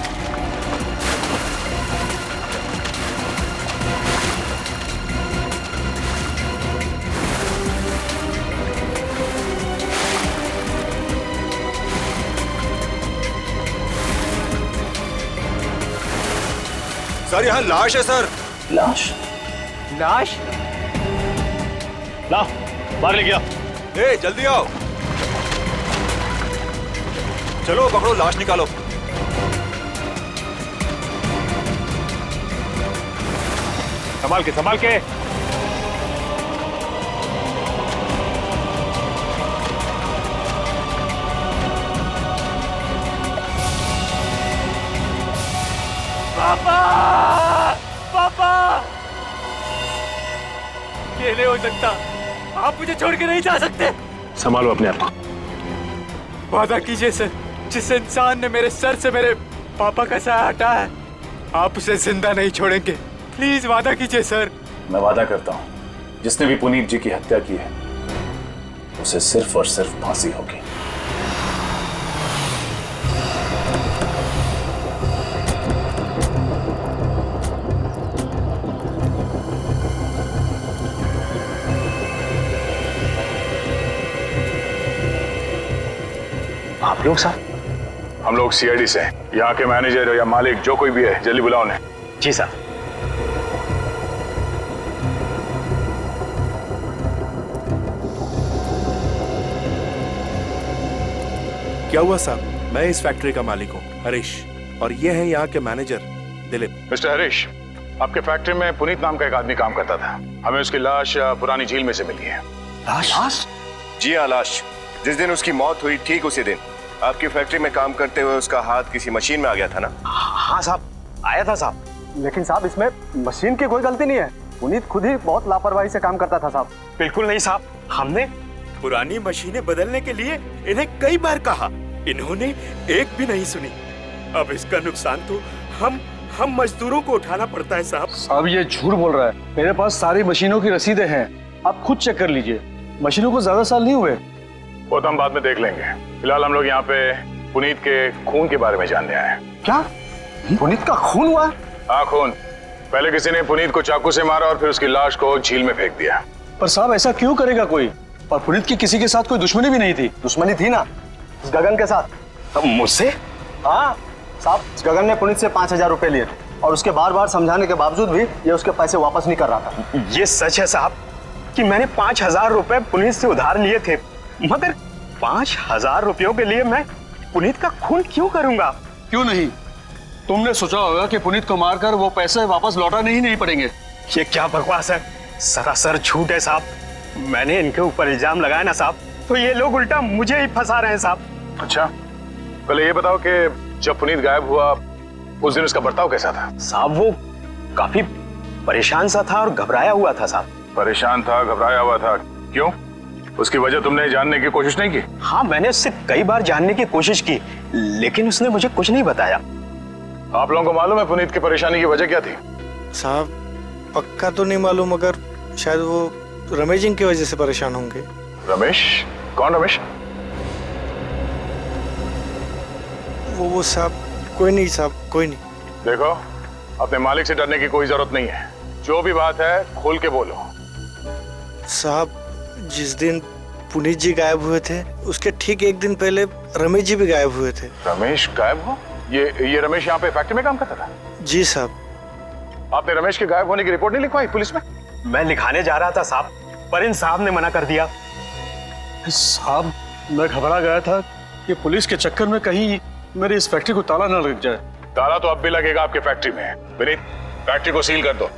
सर यहाँ लाश है सर। लाश? लाश? लाओ बाहर लेके आओ। ए जल्दी आओ। चलो पकड़ो, लाश निकालो। संभाल के संभाल के। पापा! पापा! ये नहीं हो सकता, आप मुझे छोड़ के नहीं जा सकते। संभालो अपने आप को। वादा कीजिए सर, जिस इंसान ने मेरे सर से मेरे पापा का साया हटाया है, आप उसे जिंदा नहीं छोड़ेंगे। प्लीज वादा कीजिए सर। मैं वादा करता हूँ, जिसने भी पुनीत जी की हत्या की है उसे सिर्फ और सिर्फ फांसी होगी। आप लोग साहब? हम लोग सीआईडी से हैं। यहाँ के मैनेजर या मालिक जो कोई भी है, जल्दी बुलाओ उन्हें। जी साहब। क्या हुआ साहब? मैं इस फैक्ट्री का मालिक हूँ, हरीश, और ये है यहाँ के मैनेजर दिलीप। मिस्टर हरीश, आपके फैक्ट्री में पुनीत नाम का एक आदमी काम करता था। हमें उसकी लाश पुरानी झील में से मिली है। लाश? जी हाँ, लाश। जिस दिन उसकी मौत हुई ठीक उसी दिन आपकी फैक्ट्री में काम करते हुए उसका हाथ किसी मशीन में आ गया था ना? हाँ साहब, आया था साहब। लेकिन साहब इसमें मशीन की कोई गलती नहीं है। पुनीत खुद ही बहुत लापरवाही से काम करता था साहब। बिल्कुल नहीं साहब, हमने पुरानी मशीनें बदलने के लिए इन्हें कई बार कहा, इन्होंने एक भी नहीं सुनी। अब इसका नुकसान तो हम मजदूरों को उठाना पड़ता है साहब। साहब ये झूठ बोल रहा है। मेरे पास सारी मशीनों की रसीदें हैं, आप खुद चेक कर लीजिए। मशीनों को ज्यादा साल नहीं हुए। वो तो हम बाद में देख लेंगे। फिलहाल हम लोग यहाँ पे पुनीत के खून के बारे में जानने आए हैं। क्या पुनीत का खून हुआ? हाँ, खून। पहले किसी ने पुनीत को चाकू से मारा और फिर उसकी लाश को झील में फेंक दिया। पर साहब ऐसा क्यों करेगा कोई? और पुनीत की किसी के साथ कोई दुश्मनी भी नहीं थी। दुश्मनी थी ना, इस गगन के साथ। मुझसे? हाँ साहब, इस गगन ने पुनीत से 5,000 रुपए लिए थे और उसके बार बार समझाने के बावजूद भी ये उसके पैसे वापस नहीं कर रहा था। ये सच है साहब कि मैंने 5,000 रुपए पुनीत से उधार लिए थे, मगर 5,000 रुपयों के लिए मैं पुनीत का खून क्यों करूंगा? क्यों नहीं? तुमने सोचा होगा कि पुनीत को मारकर वो पैसे वापस लौटाने ही नहीं पड़ेंगे। ये क्या बकवास है, सरासर झूठ है साहब। मैंने इनके ऊपर इल्जाम लगाया ना साहब, तो ये लोग उल्टा मुझे ही फंसा रहे हैं साहब। अच्छा, पहले ये बताओ कि जब पुनीत गायब हुआ उस दिन उसका बर्ताव कैसा था? साहब वो काफी परेशान सा था और घबराया हुआ था साहब। परेशान था, घबराया हुआ था, क्यों? उसकी वजह तुमने जानने की कोशिश नहीं की? हाँ, मैंने उससे कई बार जानने की कोशिश की, लेकिन उसने मुझे कुछ नहीं बताया। आप लोगों को मालूम है पुनीत की परेशानी की वजह क्या थी? साहब पक्का तो नहीं मालूम, मगर शायद वो रमेश जी की वजह से परेशान होंगे। रमेश? कौन रमेश? वो साहब कोई नहीं साहब, कोई नहीं। देखो, अपने मालिक से डरने की कोई जरूरत नहीं है। जो भी बात है खोल के बोलो। साहब जिस दिन पुनीत जी गायब हुए थे उसके ठीक एक दिन पहले रमेश जी भी गायब हुए थे। रमेश गायब हो? ये रमेश यहाँ पे फैक्ट्री में काम करता था? जी साहब। आपने रमेश के गायब होने की रिपोर्ट नहीं लिखवाई पुलिस में? मैं लिखाने जा रहा था साहब, पर इन साहब ने मना कर दिया। साहब मैं घबरा गया था कि पुलिस के चक्कर में कहीं मेरी इस फैक्ट्री को ताला न लग जाए। ताला तो अब भी लगेगा आपके फैक्ट्री में। विनीत, फैक्ट्री को सील कर दो।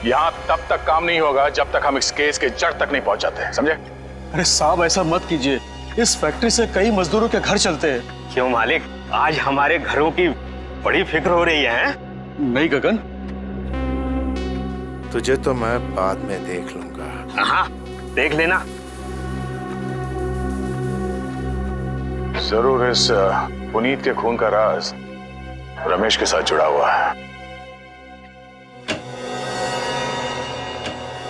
यहाँ तब तक काम नहीं होगा जब तक हम इस केस के जड़ तक नहीं पहुंच जाते, समझे? अरे साहब ऐसा मत कीजिए, इस फैक्ट्री से कई मजदूरों के घर चलते हैं। क्यों मालिक, आज हमारे घरों की बड़ी फिक्र हो रही है। नहीं गगन, तुझे तो मैं बाद में देख लूंगा। हाँ देख लेना। जरूर इस पुनीत के खून का राज रमेश के साथ जुड़ा हुआ है।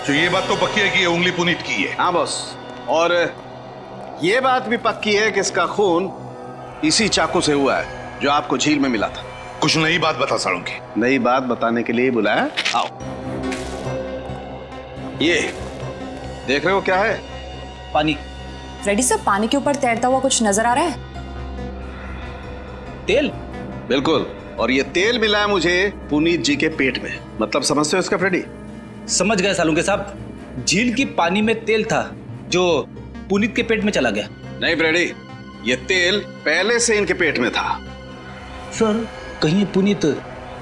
तो ये बात तो पक्की है कि ये उंगली पुनीत की है। हाँ बॉस, और ये बात भी पक्की है कि इसका खून इसी चाकू से हुआ है जो आपको झील में मिला था। कुछ नई बात बता सालूंगी। नई बात बताने के लिए बुलाया। आओ, ये देख रहे हो क्या है? पानी। फ्रेडी सर, पानी के ऊपर तैरता हुआ कुछ नजर आ रहा है? तेल? बिल्कुल, और ये तेल मिला है मुझे पुनीत जी के पेट में। मतलब समझते हो इसका फ्रेडी? समझ गए सालुंके साहब, झील की पानी में तेल था जो पुनीत के पेट में चला गया। नहीं फ्रेडी, ये तेल पहले से इनके पेट में था। सर, कहीं पुनीत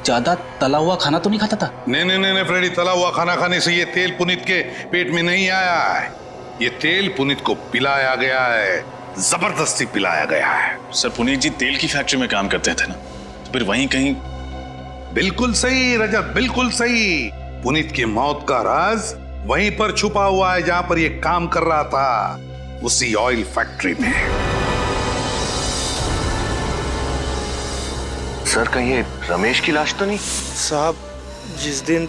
ज्यादा तला हुआ खाना तो नहीं खाता था? नहीं फ्रेडी, तला हुआ खाना खाने से ये तेल पुनीत के पेट में नहीं आया है। ये तेल पुनीत को पिलाया गया है, जबरदस्ती पिलाया गया है। सर, पुनीत जी तेल की फैक्ट्री में काम करते थे ना, तो फिर वहीं कहीं। बिल्कुल सही रजत, बिल्कुल सही। पुनीत की मौत का राज वहीं पर छुपा हुआ है जहां पर ये काम कर रहा था, उसी ऑयल फैक्ट्री में। सर कहीं ये रमेश की लाश तो नहीं? साहब, जिस दिन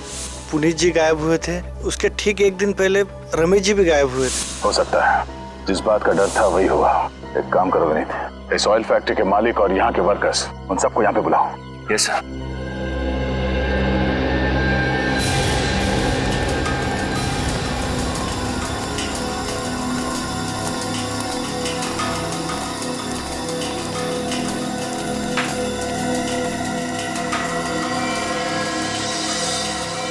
पुनीत जी गायब हुए थे उसके ठीक एक दिन पहले रमेश जी भी गायब हुए थे। हो सकता है जिस बात का डर था वही हुआ। एक काम करो विनीत, इस ऑयल फैक्ट्री के मालिक और यहाँ के वर्कर्स, उन सबको यहाँ पे बुलाओ। Yes sir.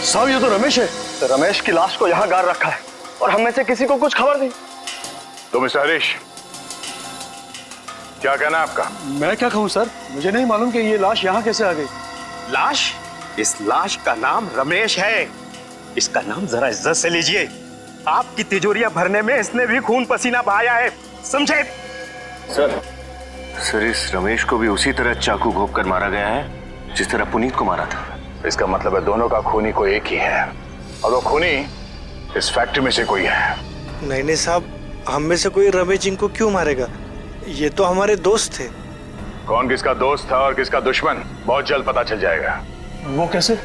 साहब, ये तो रमेश है। रमेश की लाश को यहाँ गाड़ रखा है और हम में से किसी को कुछ खबर नहीं। तो मिस्टर हरीश, क्या कहना है आपका? मैं क्या कहूँ सर, मुझे नहीं मालूम कि ये लाश यहाँ कैसे आ गई। लाश? इस लाश का नाम रमेश है। इसका नाम जरा इज्जत से लीजिए। आपकी तिजोरियां भरने में इसने भी खून पसीना बहाया है, समझे? सर इस रमेश को भी उसी तरह चाकू घोंप कर मारा गया है जिस तरह पुनीत को मारा था। इसका मतलब है दोनों का खूनी कोई एक ही है, और वो खूनी इस फैक्ट्री में से कोई है। नहीं साहब, हम में से कोई रमेश जी को क्यों मारेगा? ये तो हमारे दोस्त थे। कौन किसका दोस्त था और किसका दुश्मन बहुत जल्द पता चल जाएगा। वो कैसे?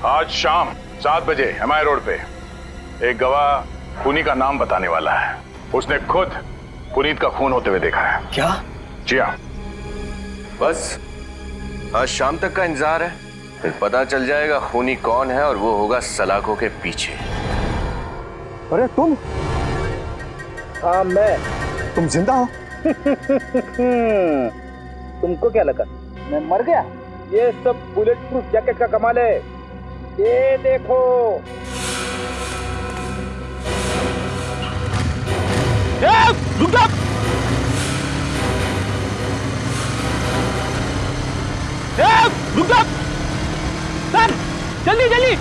आज शाम 7 बजे MI रोड पे एक गवाह खूनी का नाम बताने वाला है। उसने खुद पुनीत का खून होते हुए देखा है। क्या? जी हाँ। बस आज शाम तक का इंतजार है, फिर पता चल जाएगा खूनी कौन है और वो होगा सलाखों के पीछे। अरे तुम? हाँ मैं। तुम जिंदा हो? तुमको क्या लगा मैं मर गया? ये सब बुलेट प्रूफ जैकेट का कमाल है। ये देखो। रुक जा! रुक जा! सर, जल्दी जल्दी!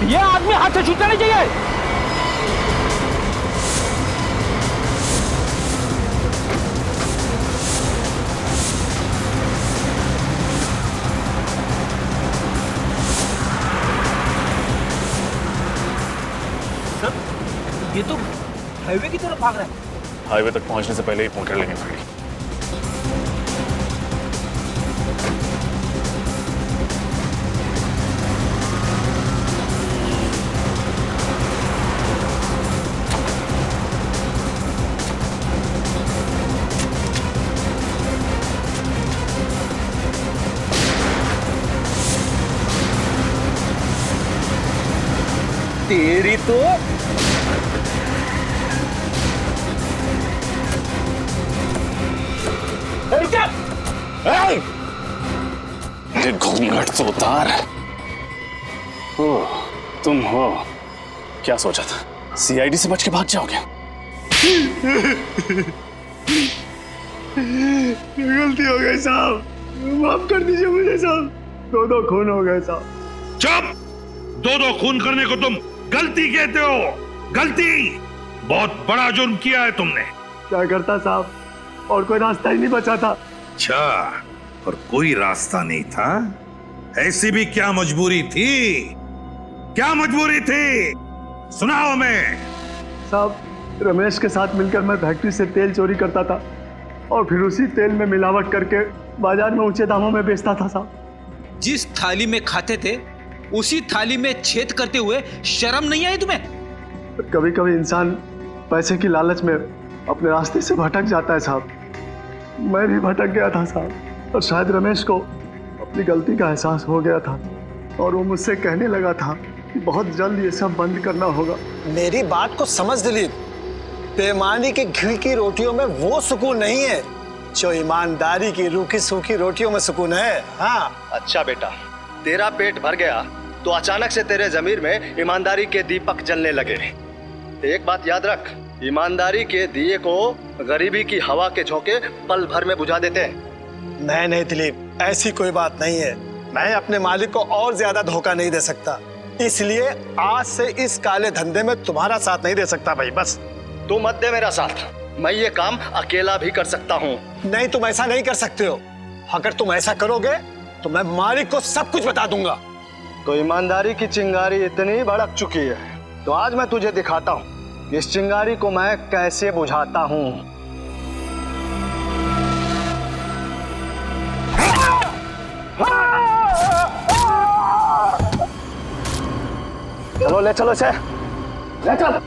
ये आदमी हाथ से छूटना नहीं चाहिए। सर, ये तो हाईवे की तरफ भाग रहा है। हाईवे तक पहुंचने से पहले ही पहुंच लेंगे गाड़ी। तेरी तो घूंघट तो उतार। ओह, तुम हो? क्या सोचा था CID से बच के भाग जाओगे? गलती हो गई साहब, माफ कर दीजिए मुझे साहब। दो खून हो गए साहब। चुप! दो खून करने को तुम गलती कहते हो? गलती? बहुत बड़ा जुर्म किया है तुमने। क्या करता साहब, और कोई रास्ता ही नहीं बचा था। अच्छा, और कोई रास्ता नहीं था? ऐसी भी क्या मजबूरी थी? क्या मजबूरी थी? सुनाओ। मैं साहब, रमेश के साथ मिलकर मैं फैक्ट्री से तेल चोरी करता था और फिर उसी तेल में मिलावट करके बाजार में ऊंचे दामों में बेचता था साहब। जिस थाली में खाते थे उसी थाली में छेद करते हुए शर्म नहीं आई तुम्हें? कभी कभी इंसान पैसे की लालच में अपने रास्ते से भटक जाता है साहब। मैं भी भटक गया था साहब, और शायद रमेश को अपनी गलती का एहसास हो गया था और वो मुझसे कहने लगा था कि बहुत जल्द ये सब बंद करना होगा। मेरी बात को समझ दिलीप, बेईमानी की घी की रोटियों में वो सुकून नहीं है जो ईमानदारी की रूखी सूखी रोटियों में सुकून है। हाँ। अच्छा बेटा, तेरा पेट भर गया तो अचानक से तेरे जमीर में ईमानदारी के दीपक जलने लगे। एक बात याद रख, ईमानदारी के दिए को गरीबी की हवा के झोंके पल भर में बुझा देते हैं। नहीं दिलीप, ऐसी कोई बात नहीं है। मैं अपने मालिक को और ज्यादा धोखा नहीं दे सकता, इसलिए आज से इस काले धंधे में तुम्हारा साथ नहीं दे सकता भाई। बस तू मत दे मेरा साथ, मैं ये काम अकेला भी कर सकता हूँ। नहीं, तुम ऐसा नहीं कर सकते हो। अगर तुम ऐसा करोगे तो मैं मालिक को सब कुछ बता दूंगा। तो ईमानदारी की चिंगारी इतनी भड़क चुकी है, तो आज मैं तुझे दिखाता हूं कि इस चिंगारी को मैं कैसे बुझाता हूं। चलो ले चलो इसे, ले चल।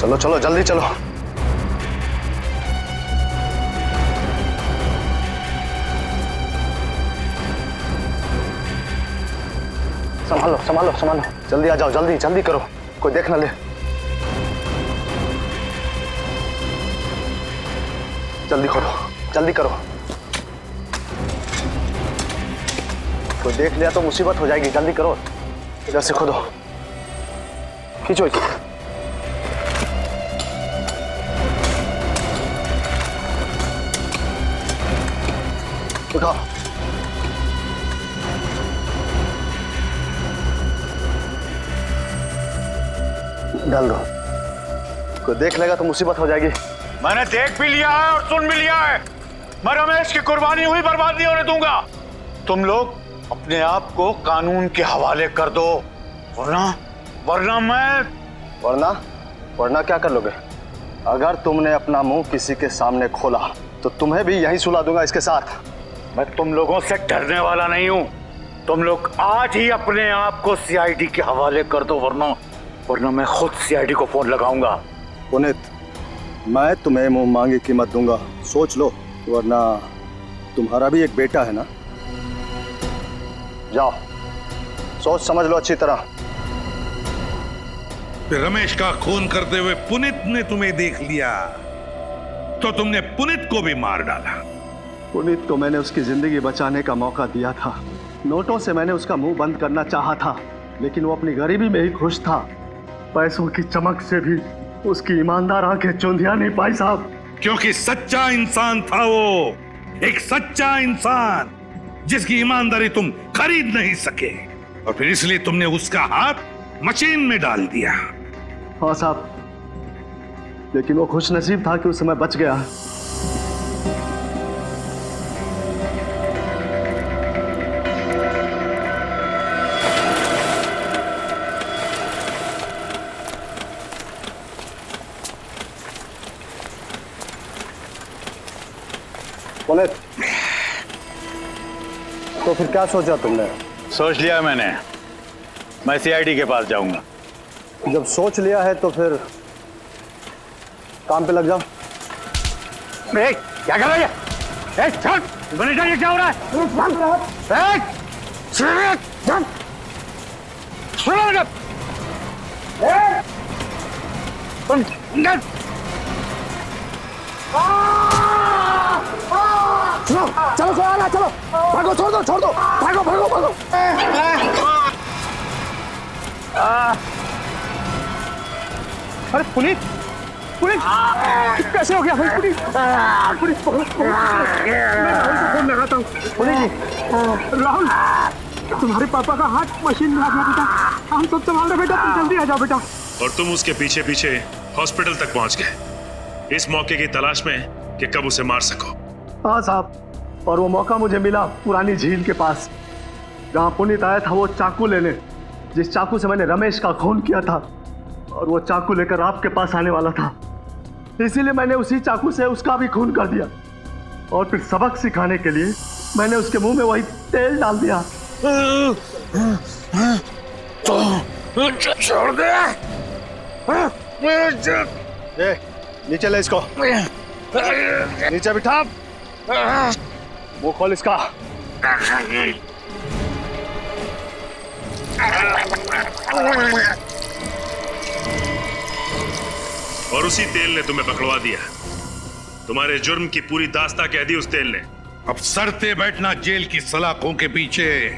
चलो चलो जल्दी चलो। संभालो संभालो संभालो, जल्दी आ जाओ, जल्दी जल्दी करो, कोई देख ना ले। जल्दी खोलो, जल्दी करो, कोई देख लिया तो मुसीबत हो जाएगी। जल्दी करो, इधर से खोदो, खींचो इसे। उठाओ, डाल दो, कोई देख लेगा तो मुसीबत हो जाएगी। मैंने देख भी लिया है और सुन भी लिया है। मैं रमेश की कुर्बानी हुई बर्बाद नहीं होने दूंगा। तुम लोग अपने आप को कानून के हवाले कर दो, वरना क्या कर लोगे? अगर तुमने अपना मुंह किसी के सामने खोला तो तुम्हें भी यहीं सुला दूंगा इसके साथ। मैं तुम लोगों से डरने वाला नहीं हूं। तुम लोग आज ही अपने आप को सीआईडी के हवाले कर दो, वरना मैं खुद सीआईडी को फोन लगाऊंगा। पुनीत, मैं तुम्हें मुंह मांगी कीमत दूंगा, सोच लो, वरना तुम्हारा भी एक बेटा है ना। जाओ, सोच समझ लो अच्छी तरह। रमेश का खून करते हुए पुनीत ने तुम्हें देख लिया तो तुमने पुनीत को भी मार डाला। पुनीत को मैंने उसकी जिंदगी बचाने का मौका दिया था। नोटों से मैंने उसका मुंह बंद करना चाहा था, लेकिन वो अपनी गरीबी में ही खुश था। पैसों की चमक से भी उसकी ईमानदार आंखें चौंधिया नहीं पाई साहब। क्योंकि सच्चा इंसान था वो, एक सच्चा इंसान जिसकी ईमानदारी तुम खरीद नहीं सके, और फिर इसलिए तुमने उसका हाथ मशीन में डाल दिया। हाँ साहब, लेकिन वो खुश नसीब था कि उस समय बच गया। पुनीत, तो फिर क्या सोचा तुमने? सोच लिया मैंने, मैं सीआईडी के पास जाऊंगा। जब सोच लिया है तो फिर काम पे लग जाओ। क्या कर रहा है? ये क्या हो रहा है? चलो चलो चलो, भागो, छोड़ दो, भागो भागो भागो। अरे पुनीत, कैसे हो गया भाई? पुनीत मैं राहुल को फोन लगाता हूँ। पुनीत जी, राहुल, तुम्हारे पापा का हाथ मशीन में आ गया बेटा। हम सब संभाल रहे बेटा, तुम जल्दी आ जाओ बेटा। और तुम उसके पीछे पीछे हॉस्पिटल तक पहुंच गए, इस मौके की तलाश में कि कब उसे मार सको। हाँ साहब, और वो मौका मुझे मिला पुरानी झील के पास, जहाँ पुनीत आया था वो चाकू लेने, जिस चाकू से मैंने रमेश का खून किया था, और वो चाकू लेकर आपके पास आने वाला था। इसीलिए मैंने उसी चाकू से उसका भी खून कर दिया, और फिर सबक सिखाने के लिए मैंने उसके मुंह में वही तेल डाल दिया। छोड़ दे, नीचे ले इसको, नीचे बिठा, मुंह खोल इसका। और उसी तेल ने तुम्हें पकड़वा दिया। तुम्हारे जुर्म की पूरी दास्तां कह दी उस तेल ने। अब सरते बैठना जेल की सलाखों के पीछे,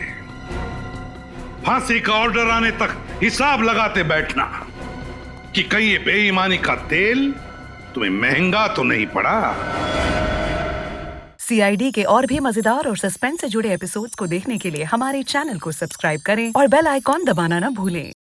फांसी का ऑर्डर आने तक हिसाब लगाते बैठना कि कहीं ये बेईमानी का तेल तुम्हें महंगा तो नहीं पड़ा। सीआईडी के और भी मजेदार और सस्पेंस से जुड़े एपिसोड्स को देखने के लिए हमारे चैनल को सब्सक्राइब करें और बेल आइकॉन दबाना ना भूलें।